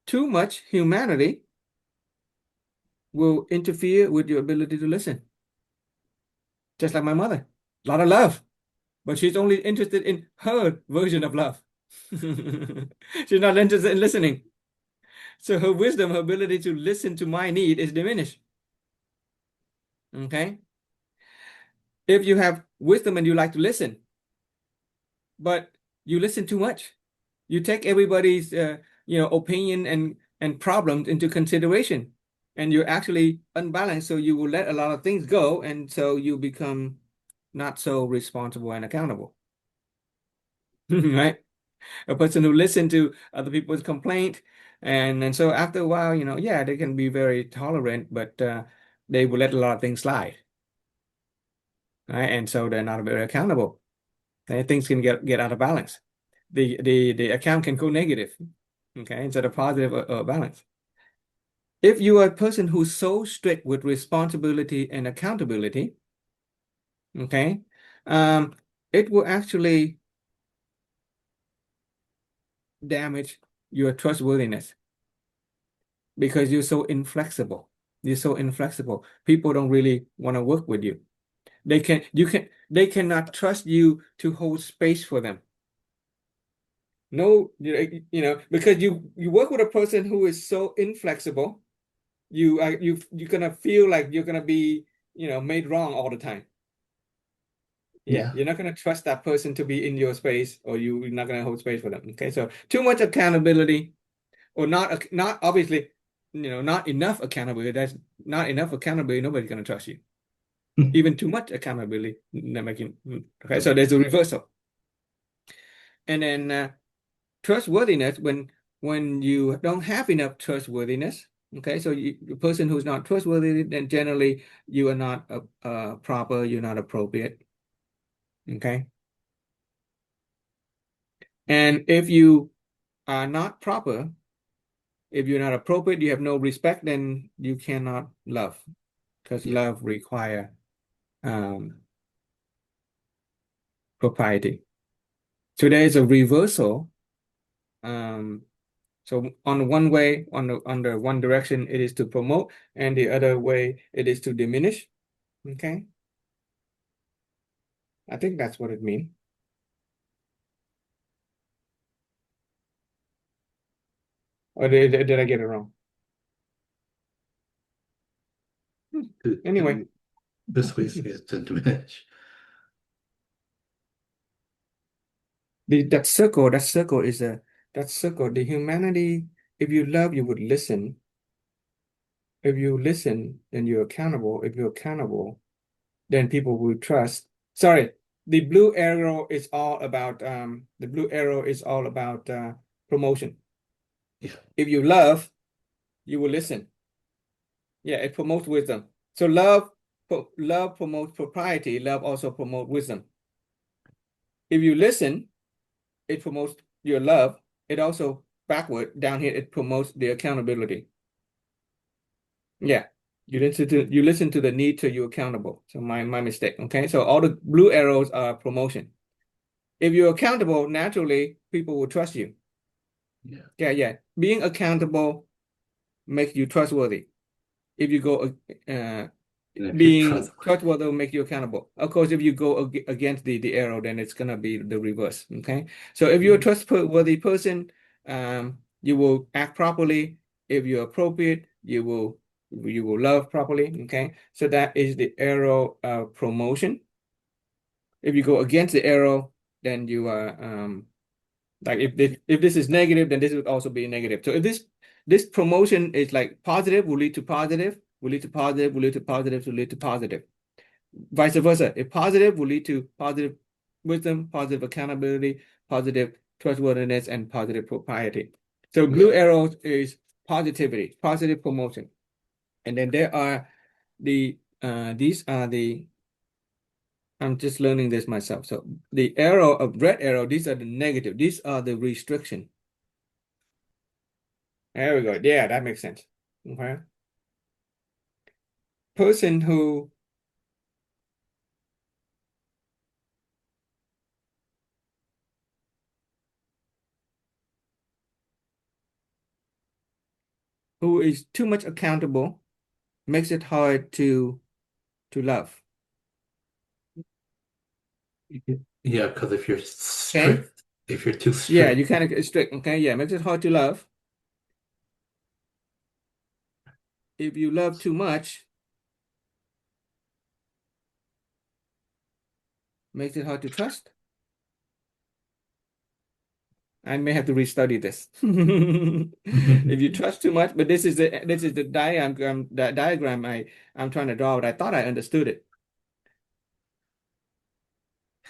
Too much humanity will interfere with your ability to listen. Just like my mother. A lot of love, but she's only interested in her version of love. She's not interested in listening. So her wisdom, her ability to listen to my need is diminished. Okay. If you have wisdom and you like to listen, but you listen too much, you take everybody's opinion and problems into consideration, and you're actually unbalanced. So you will let a lot of things go, and so you become not so responsible and accountable. Right? A person who listens to other people's complaint, and so after a while, yeah, they can be very tolerant, but they will let a lot of things slide. Right? And so they're not very accountable. And things can get out of balance. The account can go negative. Okay, instead of positive or balance. If you are a person who's so strict with responsibility and accountability, okay, it will actually damage your trustworthiness because you're so inflexible. You're so inflexible. People don't really want to work with you. They cannot trust you to hold space for them. No, because you work with a person who is so inflexible, you're gonna feel like you're gonna be, made wrong all the time. Yeah, Yeah. you're not gonna trust that person to be in your space, or you're not gonna hold space for them. Okay, so too much accountability, or not obviously, not enough accountability. That's not enough accountability. Nobody's gonna trust you. Even too much accountability, not making. Okay, so there's a reversal, and then trustworthiness when you don't have enough trustworthiness. Okay, so the person who's not trustworthy, then generally you are not proper. You're not appropriate. Okay, and if you are not proper, if you're not appropriate, you have no respect, then you cannot love, because Yeah. love require um, propriety. So there is a reversal. Um, so on one way, on the one direction, it is to promote, and the other way, it is to diminish. Okay, I think that's what it means. Or did I get it wrong? Hmm. Anyway, This way is to diminish. that circle. The humanity. If you love, you would listen. If you listen, then you're accountable. If you're accountable, then people will trust. Sorry, the blue arrow is all about promotion. Yeah. If you love, you will listen. Yeah, it promotes wisdom. So love promotes propriety. Love also promotes wisdom. If you listen, it promotes your love. It also backward down here, it promotes the accountability. Yeah. You listen to the need to you accountable. So my mistake. Okay. So all the blue arrows are promotion. If you're accountable, naturally people will trust you. Yeah. Yeah, yeah. Being accountable makes you trustworthy. If you go And if you're being trustworthy. trustworthy will make you accountable. Of course, if you go against the arrow, then it's gonna be the reverse. Okay. So if you're a Yeah. trustworthy person, you will act properly. If you're appropriate, you will love properly. Okay. So that is the arrow of promotion. If you go against the arrow, then you are like if this is negative, then this would also be negative. So if this promotion is like positive, will lead to positive, will lead to positive, will lead to positive, will lead to positive. Vice versa. If positive will lead to positive wisdom, positive accountability, positive trustworthiness, and positive propriety. So Yeah. blue arrows is positivity, positive promotion. And then there are these are the I'm just learning this myself. So the arrow of red arrow, these are the negative. These are the restriction. There we go. Yeah, that makes sense. Okay. Person who is too much accountable makes it hard to love. Yeah, because if you're Okay? strict, if you're too Yeah, strict, you kind of strict. Okay, yeah, makes it hard to love. If you love too much, makes it hard to trust. I may have to restudy this. If you trust too much, but this is the diagram I'm trying to draw, but I thought I understood it.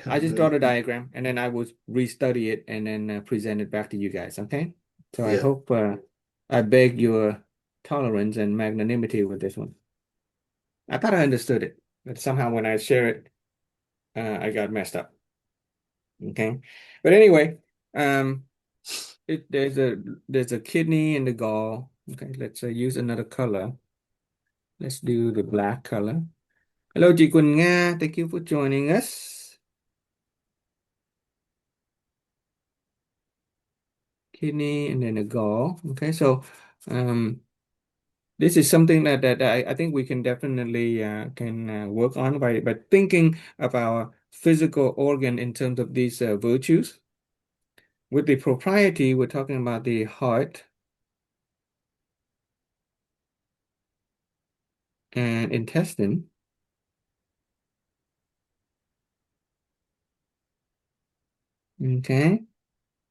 I just draw the diagram and then I will restudy it and then present it back to you guys. Okay. So I yeah, hope I beg your tolerance and magnanimity with this one. I thought I understood it, but somehow when I share it, I got messed up. Okay. But anyway, um, there's a kidney in the gall. Okay, let's use another color. Let's do the black color. Hello, chị Quỳnh Nga. Thank you for joining us. Kidney and then a gall. Okay, so um, this is something that I think we can definitely can work on by thinking of our physical organ in terms of these virtues. With the propriety, we're talking about the heart and intestine. Okay.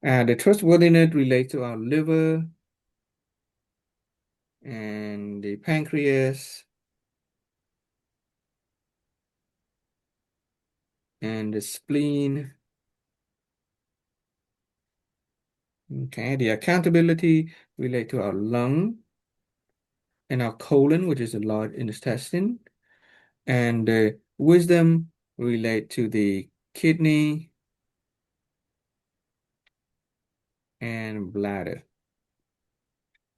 The trustworthiness relates to our liver and the pancreas and the spleen. Okay. The accountability relate to our lung and our colon, which is the large intestine. And the wisdom relate to the kidney and bladder.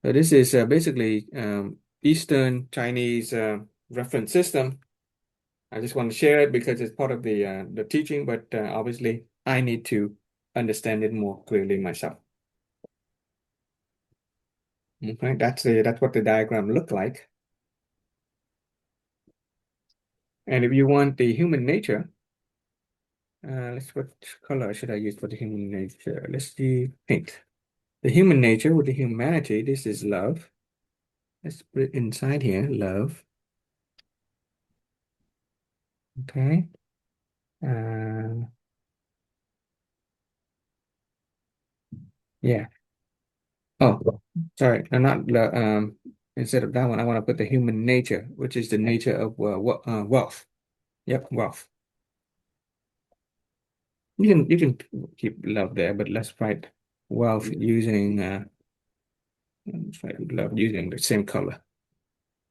So this is basically Eastern Chinese reference system. I just want to share it because it's part of the teaching, but obviously I need to understand it more clearly myself. Okay, that's what the diagram look like. And if you want the human nature, what color should I use for the human nature? Let's do pink. The human nature with the humanity, this is love. Let's put it inside here, love. Okay. Uh, yeah. Oh, sorry. I'm not instead of that one, I want to put the human nature, which is the nature of wealth. Yep, wealth. You can keep love there, but let's write wealth using let's write love using the same color.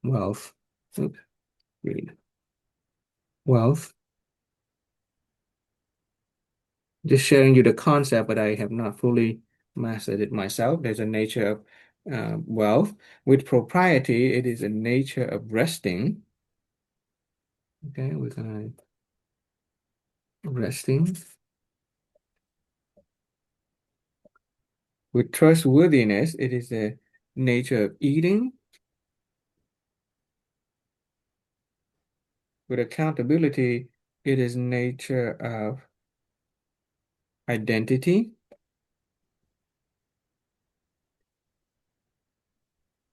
Wealth. Oops, green. Wealth. Just sharing you the concept, but I have not fully mastered it myself. There's a nature of wealth. With propriety, it is a nature of resting. Okay, we're gonna resting. With trustworthiness, it is a nature of eating. With accountability, it is nature of identity.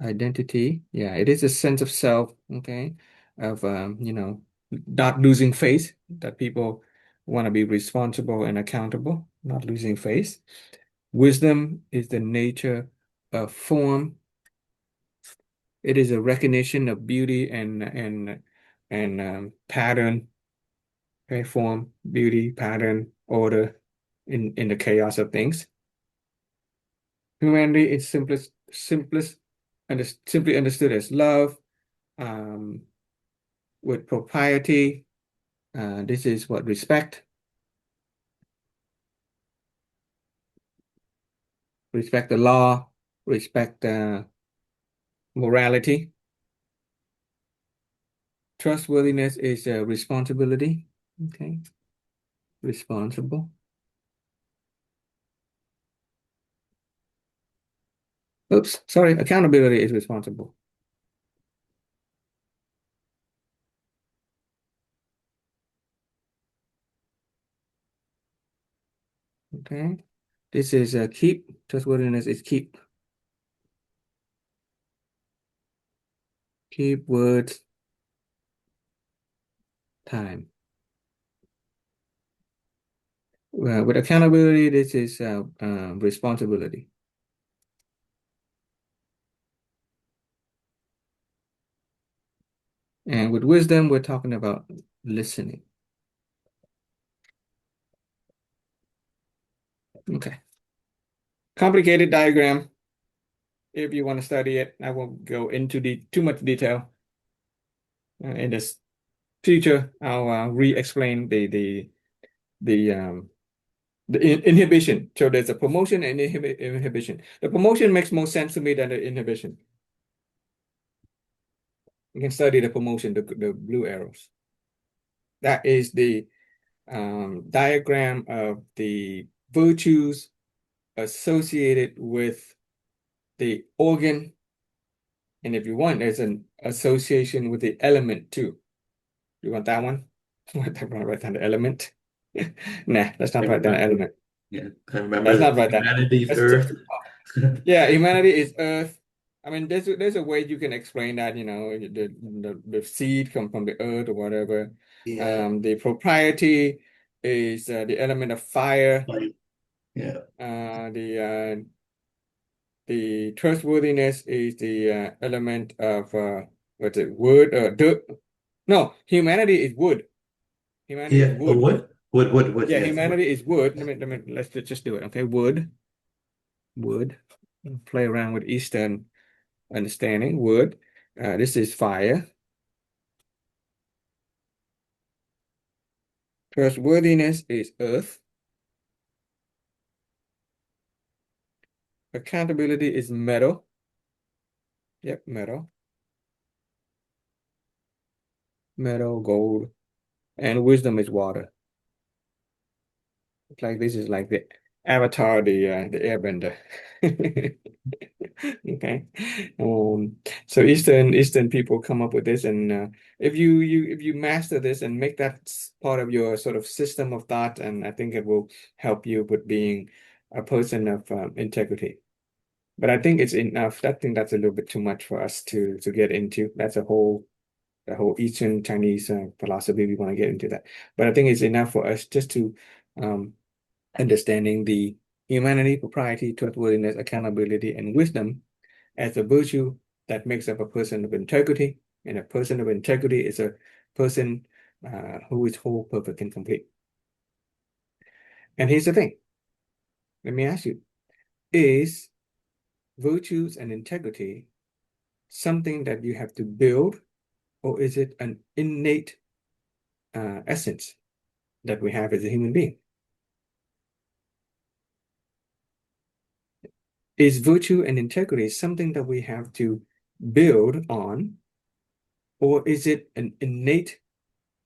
Identity, yeah, it is a sense of self, okay, of not losing face, that people want to be responsible and accountable, not losing face. Wisdom is the nature of form. It is a recognition of beauty and pattern, okay, form, beauty, pattern, order in the chaos of things. Humanity is simplest simply understood as love, um, with propriety. This is what respect the law, respect morality. Trustworthiness is responsibility. Okay, responsible. Oops, sorry, accountability is responsible. Okay, this is keep. Trustworthiness is keep. Keep words, time. With accountability, this is responsibility. And with wisdom, we're talking about listening. Okay. Complicated diagram. If you want to study it, I won't go into too much detail. In this future, I'll re-explain the inhibition. So there's a promotion and inhibition. The promotion makes more sense to me than the inhibition. You can study the promotion, the blue arrows. That is the diagram of the virtues associated with the organ. And if you want, there's an association with the element too. You want that one? Write down the element. Nah, let's I not write down the remember, element. yeah, I remember Let's that not write that. humanity's That's just Earth. too hard. Yeah, humanity is earth. I mean, there's a way you can explain that, the seed come from the earth or whatever. Yeah, The propriety is the element of fire. like, yeah, The trustworthiness is the element of what's it, wood, dirt. No, humanity is wood. Humanity is yeah. Oh, wood. wood. Yeah, Yes, wood. humanity is wood. Let's just do it. Okay, wood. Play around with Eastern understanding. Wood. This is fire. Trustworthiness is earth. Accountability is metal. Yep, metal. Metal, gold. And wisdom is water. It's like this is like the avatar, the airbender. Okay. So Eastern people come up with this, and if you master this and make that part of your sort of system of thought, and I think it will help you with being a person of integrity. But I think it's enough. I think that's a little bit too much for us to get into. That's the whole Eastern Chinese philosophy. We want to get into that, but I think it's enough for us just to um, understanding the humanity, propriety, trustworthiness, accountability, and wisdom as a virtue that makes up a person of integrity. And a person of integrity is a person who is whole, perfect, and complete. And here's the thing. Let me ask you, is virtues and integrity something that you have to build, or is it an innate essence that we have as a human being? Is virtue and integrity something that we have to build on, or is it an innate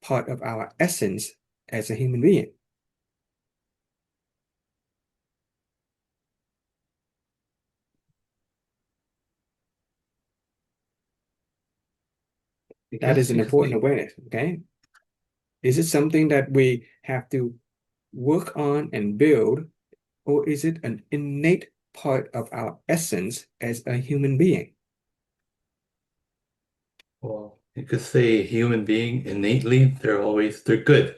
part of our essence as a human being? I That is guess an you could important say, awareness, okay? Is it something that we have to work on and build, or is it an innate part of our essence as a human being? well, you could say human being innately, they're good.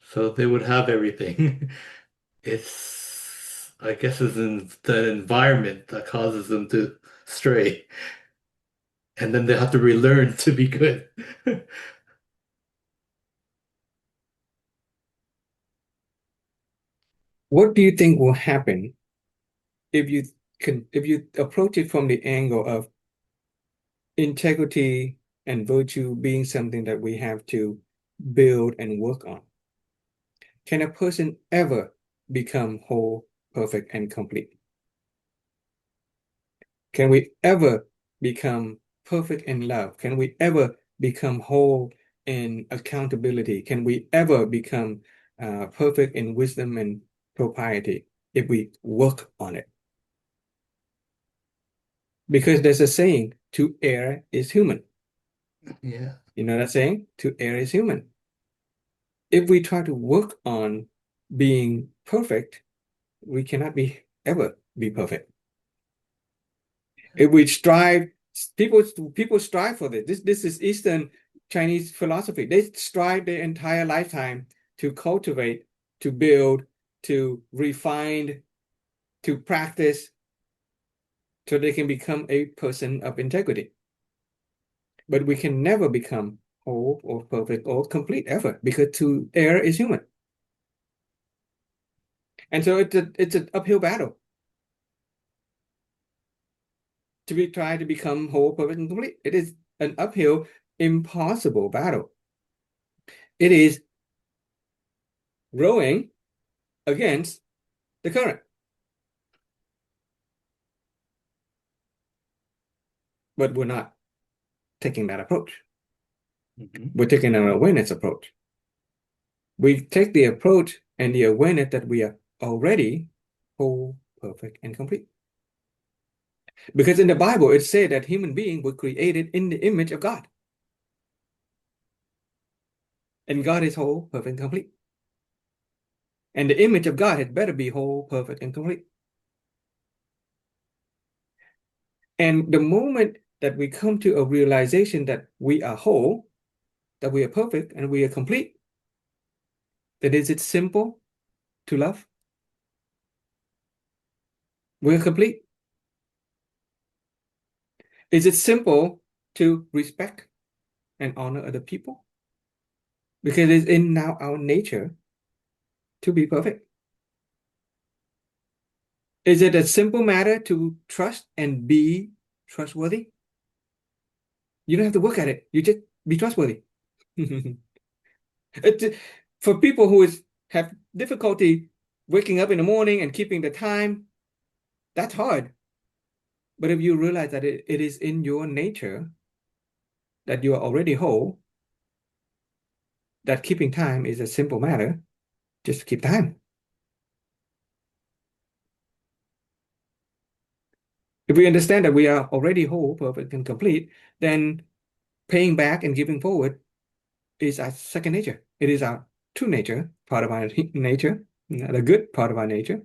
So they would have everything. I guess it's in the environment that causes them to stray, and then they have to relearn to be good. What do you think will happen if you approach it from the angle of integrity and virtue being something that we have to build and work on? Can a person ever become whole, perfect, and complete? Can we ever become perfect in love? Can we ever become whole in accountability? Can we ever become perfect in wisdom and propriety if we work on it? Because there's a saying, to err is human. Yeah. You know that saying? To err is human. If we try to work on being perfect, we cannot ever be perfect. If we strive, people strive for this. This is Eastern Chinese philosophy. They strive their entire lifetime to cultivate, to build, to refine, to practice, so they can become a person of integrity. But we can never become whole or perfect or complete ever, because to err is human. And so it's an uphill battle to be try to become whole, perfect, and complete. It is an uphill, impossible battle. It is rowing against the current. But we're not taking that approach. Mhm. We're taking an awareness approach. We take the approach and the awareness that we are already whole, perfect, and complete. Because in the Bible, it said that human beings were created in the image of God. And God is whole, perfect, and complete. And the image of God had better be whole, perfect, and complete. And the moment that we come to a realization that we are whole, that we are perfect, and we are complete, then is it simple to love? We're complete. Is it simple to respect and honor other people? Because it's in now our nature to be perfect. Is it a simple matter to trust and be trustworthy? You don't have to work at it. You just be trustworthy. It, for people who have difficulty waking up in the morning and keeping the time, that's hard. But if you realize that it is in your nature that you are already whole, that keeping time is a simple matter, just keep time. If we understand that we are already whole, perfect, and complete, then paying back and giving forward is our second nature. It is our true nature, part of our nature, the good part of our nature.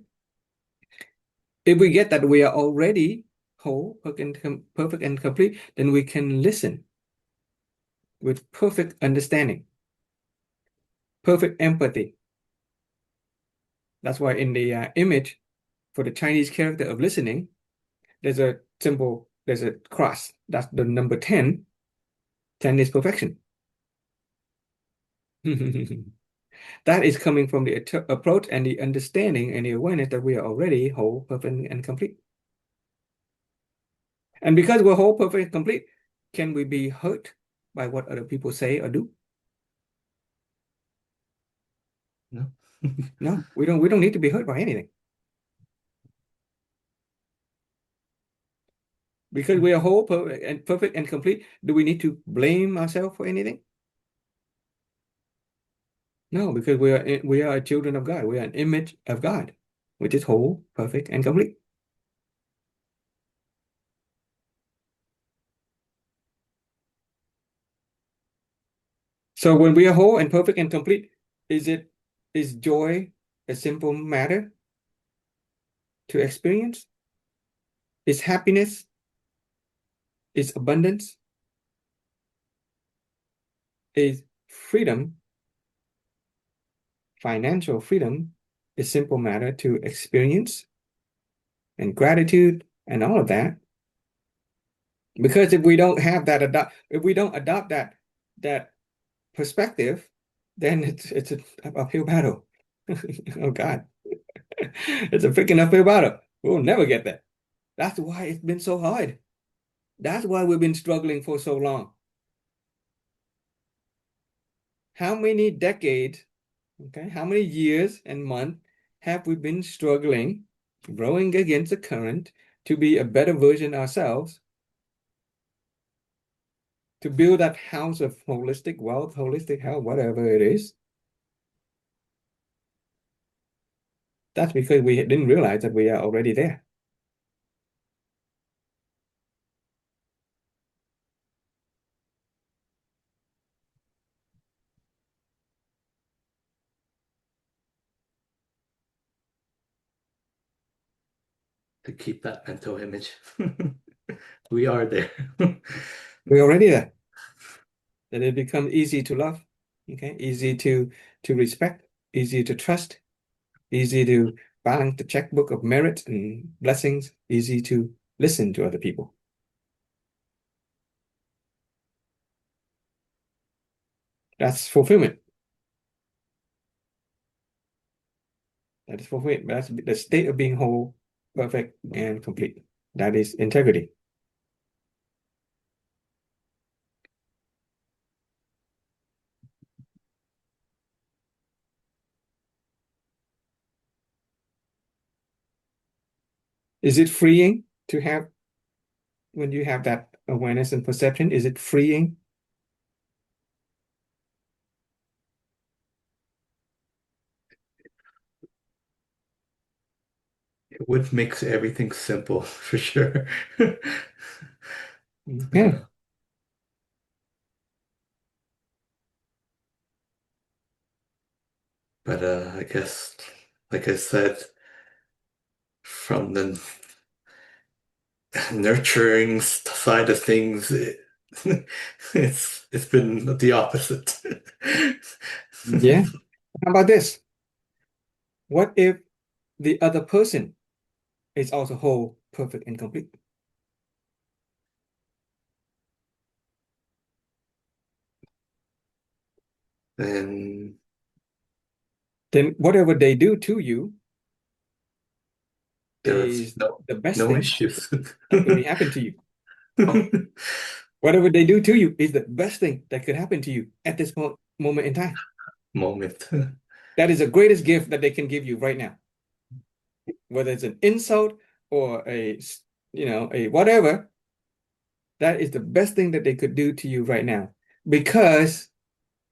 If we get that we are already whole, perfect and complete, then we can listen with perfect understanding, perfect empathy. That's why in the image for the Chinese character of listening, there's a symbol, there's a cross. That's the number 10. 10 is perfection. That is coming from the approach and the understanding and the awareness that we are already whole, perfect, and complete. And because we're whole, perfect, and complete, can we be hurt by what other people say or do? No. No, we don't need to be hurt by anything. Because we are whole, perfect and complete, do we need to blame ourselves for anything? No, because we are children of God. We are an image of God, which is whole, perfect, and complete. So when we are whole and perfect and complete, is joy a simple matter to experience? Is happiness, is abundance, is freedom, financial freedom, a simple matter to experience, and gratitude and all of that? Because if we don't have that if we don't adopt that perspective, then it's an uphill battle. Oh God, it's a freaking uphill battle. We'll never get there. That's why it's been so hard. That's why we've been struggling for so long. How many decades, okay, how many years and months have we been struggling rowing against the current to be a better version ourselves, to build that house of holistic wealth, holistic health, whatever it is. That's because we didn't realize that we are already there. To keep that mental image. We are there. We're already there. That it becomes easy to love, okay, easy to respect, easy to trust, easy to balance the checkbook of merit and blessings, easy to listen to other people. That's fulfillment. That is fulfillment. That's the state of being whole, perfect, and complete. That is integrity. Is it freeing to have, when you have that awareness and perception, is it freeing? It would make everything simple for sure. Okay. But I guess, like I said, from the nurturing side of things, it's been the opposite. Yeah. How about this? What if the other person is also whole, perfect, and complete? And Then whatever they do to you there's is the best no thing issues. that could be happen to you. Whatever they do to you is the best thing that could happen to you at this moment in time. Moment. That is the greatest gift that they can give you right now. Whether it's an insult or a whatever, that is the best thing that they could do to you right now. Because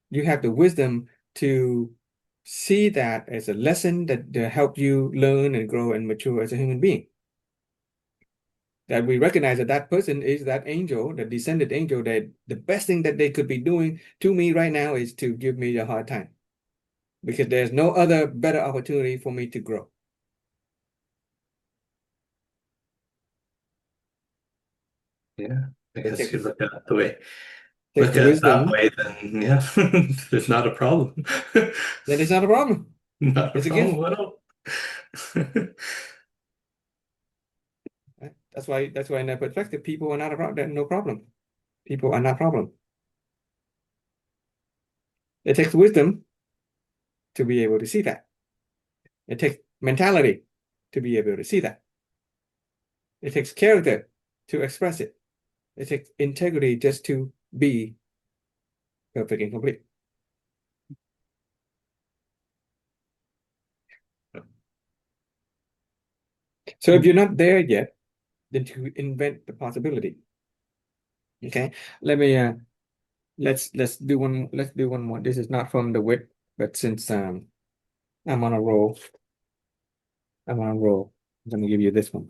you have the wisdom to see that as a lesson that to help you learn and grow and mature as a human being. That we recognize that that person is that angel, the descended angel, that the best thing that they could be doing to me right now is to give me a hard time because there's no other better opportunity for me to grow. Yeah, I It guess you takes, look at it the way, takes look the at it that wisdom, way, then yeah, there's not a problem. then it's not a problem. Not a It's a gift. problem at all. Right? That's why in that perspective, people are not a problem. No problem. People are not problem. It takes wisdom to be able to see that. It takes mentality to be able to see that. It takes character to express it. It takes integrity just to be perfect and complete. So if you're not there yet, then to invent the possibility. Okay. Let me let's do one more. This is not from the wit, but since I'm on a roll, I'm on a roll. I'm gonna give you this one.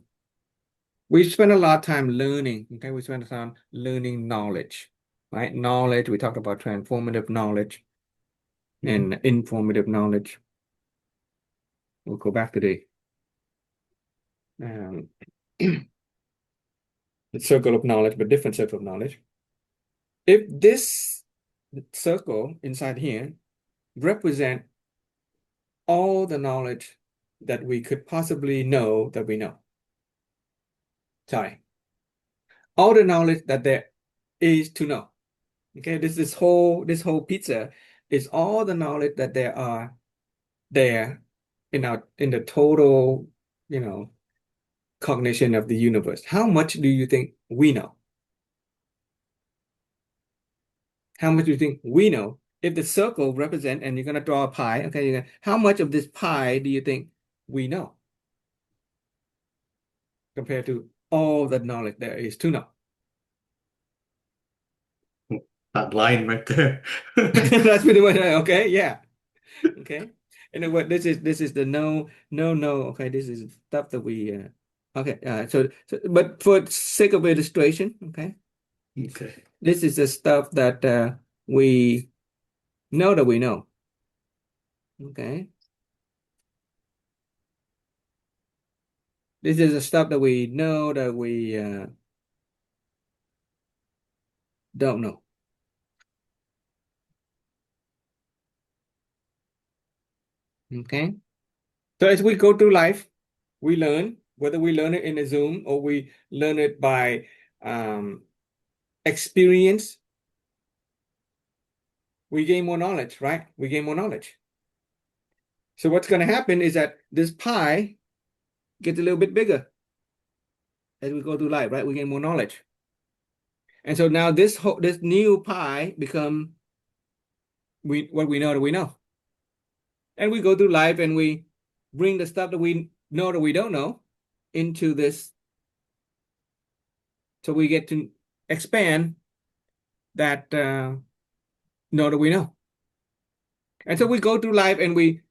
We spend a lot of time learning, okay? We spend time learning knowledge, right? Knowledge, we talk about transformative knowledge Mhm. and informative knowledge. We'll go back to um, the circle of knowledge, but different circle of knowledge. If this circle inside here represent all the knowledge that we could possibly know that we know, sorry, all the knowledge that there is to know. Okay, this whole pizza is all the knowledge that there are there in the total, you know, cognition of the universe. How much do you think we know? How much do you think we know? If the circle represent, and you're gonna draw a pie, okay, how much of this pie do you think we know? compared to all the knowledge there is to know. That line right there. That's pretty much okay. Yeah. Okay. And what this is the no. Okay, this is stuff that we okay. So but for sake of illustration, okay, Okay. this is the stuff that we know that we know. Okay. This is the stuff that we know that we don't know. Okay. So as we go through life, we learn, whether we learn it in a Zoom or we learn it by experience, we gain more knowledge, right? We gain more knowledge. So what's going to happen is that this pie gets a little bit bigger as we go through life, right? We gain more knowledge. And so now this new pie become what we know that we know. And we go through life and we bring the stuff that we know that we don't know into this. So we get to expand that know that we know. And so we go through life and we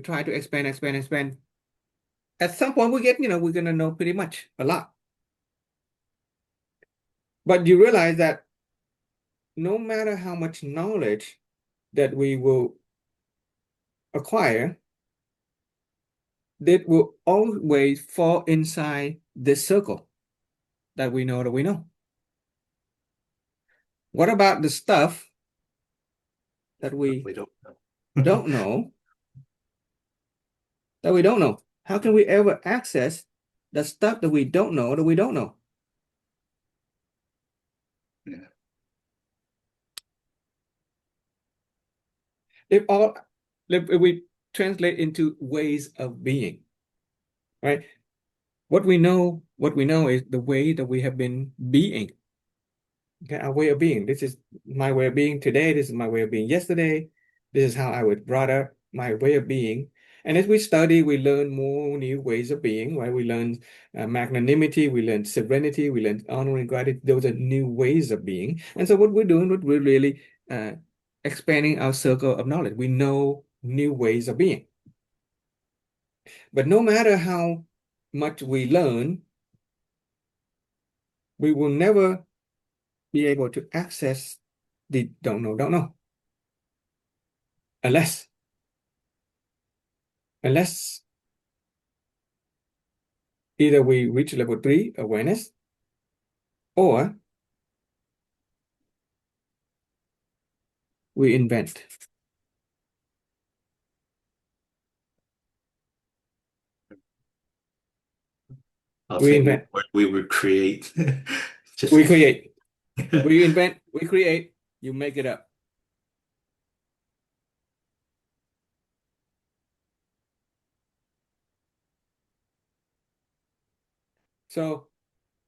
try to expand. At some point we get, we're gonna know pretty much a lot. But you realize that no matter how much knowledge that we will acquire, that will always fall inside this circle that we know that we know. What about the stuff that we We don't know. don't know, that we don't know? How can we ever access the stuff that we don't know that we don't know? Yeah. If all if we translate into ways of being, right? What we know is the way that we have been being. Okay, our way of being. This is my way of being today. This is my way of being yesterday. This is how I was brought up, my way of being. And as we study, we learn more new ways of being, right? We learn magnanimity, we learn serenity, we learn honoring gratitude. Those are new ways of being. And so what we're really uh, expanding our circle of knowledge. We know new ways of being. But no matter how much we learn, we will never be able to access the don't know, unless either we reach level 3 awareness or we invent. I'll We say invent. we would create. We Just create. We invent. We create. You make it up. So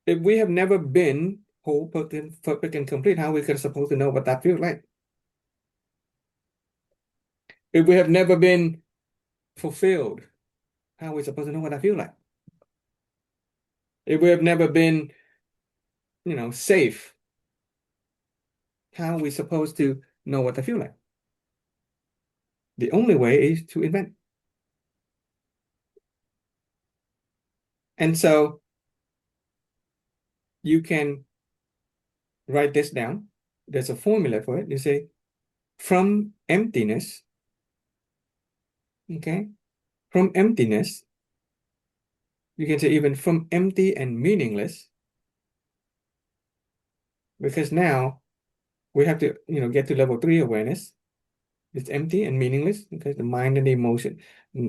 if we have never been whole, perfect, and complete, how we can supposed to know what that feels like? If we have never been fulfilled, how are we supposed to know what that feels like? If we have never been, safe, how are we supposed to know what that feels like? The only way is to invent. And so you can write this down. There's a formula for it. You say, from emptiness, okay? From emptiness, you can say even from empty and meaningless, because now we have to, get to level 3 awareness. It's empty and meaningless because the mind and the emotion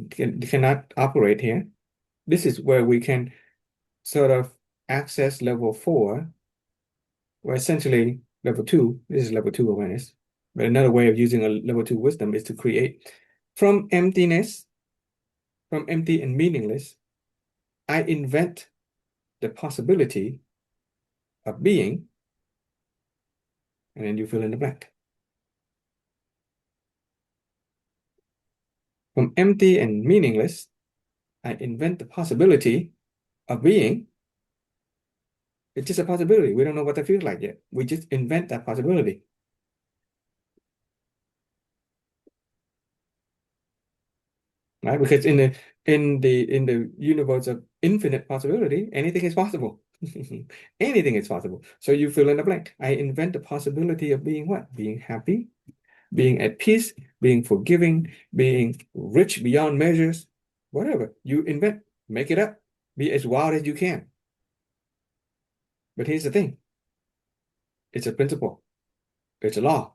cannot operate here. This is where we can sort of access level 4, where essentially level 2, this is level 2 awareness. But another way of using a level 2 wisdom is to create from emptiness, from empty and meaningless. I invent the possibility of being, and then you fill in the blank. From empty and meaningless, I invent the possibility of being, it's just a possibility. We don't know what that feels like yet. We just invent that possibility. Right? Because in the universe of infinite possibility, anything is possible. Anything is possible. So you fill in the blank. I invent the possibility of being what? Being happy, being at peace, being forgiving, being rich beyond measures, whatever. You invent, make it up, be as wild as you can. But here's the thing, it's a principle, it's a law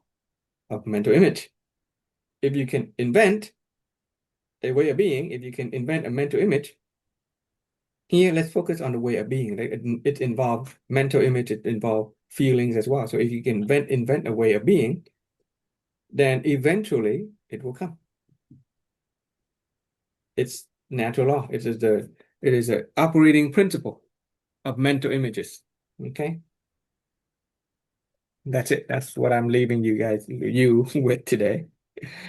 of mental image. If you can invent a way of being, if you can invent a mental image, here let's focus on the way of being. It involves mental image, it involves feelings as well. So if you can invent a way of being, then eventually it will come. It's natural law. It is an operating principle of mental images. Okay. That's it. That's what I'm leaving you with today.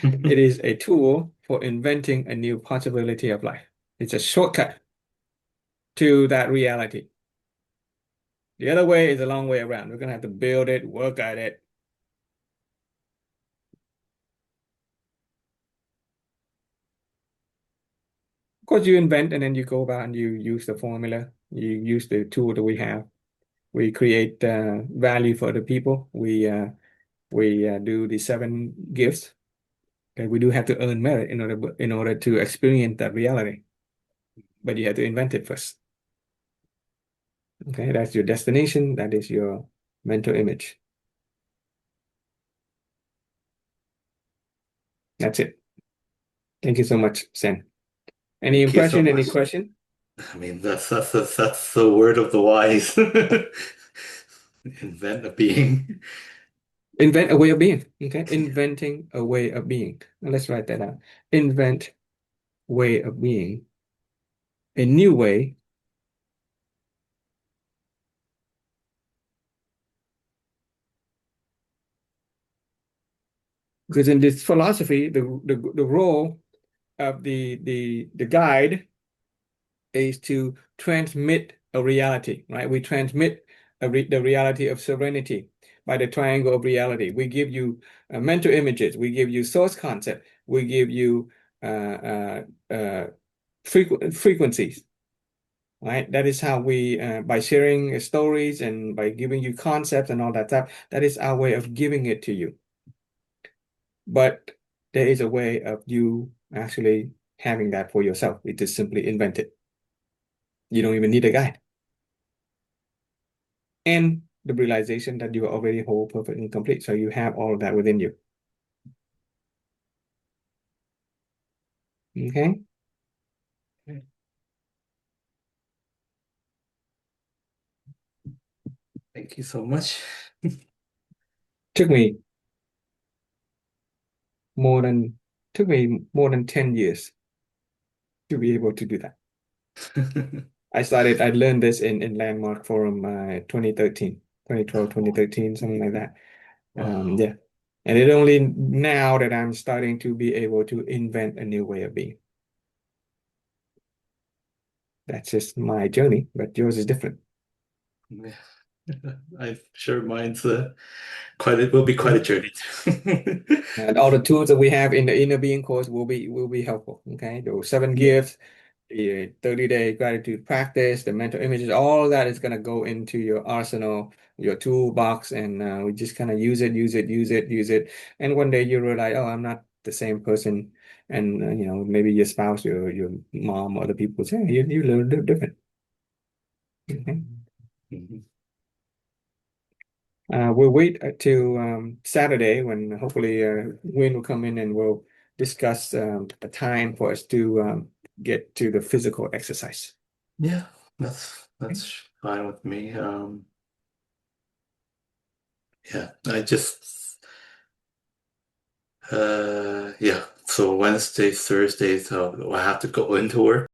It is a tool for inventing a new possibility of life. It's a shortcut to that reality. The other way is a long way around. We're gonna have to build it, work at it. Of course, you invent and then you go about and you use the formula. You use the tool that we have. We create value for the people. We do the seven gifts. Okay, we do have to earn merit in order to experience that reality, but you have to invent it first. Okay, that's your destination. That is your mental image. That's it. Thank you so much, Sen. Any Thank you so impression? Any much. question? I mean, that's the word of the wise. Invent a being. Invent a way of being. Okay, inventing a way of being. Now, let's write that out. Invent way of being. A new way. Because in this philosophy, the role of the guide is to transmit a reality, right? We transmit the reality of serenity by the triangle of reality. We give you mental images. We give you source concept. We give you uh, uh, uh, frequencies, right? That is how we, by sharing stories and by giving you concepts and all that stuff, that is our way of giving it to you. But there is a way of you actually having that for yourself. It is simply invent it. You don't even need a guide. And the realization that you are already whole, perfect, and complete. So you have all of that within you. Okay. Thank you so much. Took me more than took me more than 10 years to be able to do that. I learned this in Landmark Forum 2013, 2012, 2013, something like that. Wow. Yeah. And it only now that I'm starting to be able to invent a new way of being. That's just my journey, but yours is different. Yeah. I'm sure mine's it will be quite a Mhm. journey. And all the tools that we have in the inner being course will be helpful. Okay. Those seven Yeah. gifts, the 30-day gratitude practice, the mental images, all that is gonna go into your arsenal, your toolbox, and we just kind of use it, use it, use it, use it. And one day you realize, oh, I'm not the same person. And maybe your spouse, your mom, other people say, hey, you look different. Okay. Mhm. We'll wait till Saturday when hopefully Wayne will come in and we'll discuss a time for us to get to the physical exercise. Yeah, Okay. that's fine with me. Yeah, I just yeah. So Wednesdays, Thursdays, I have to go into work.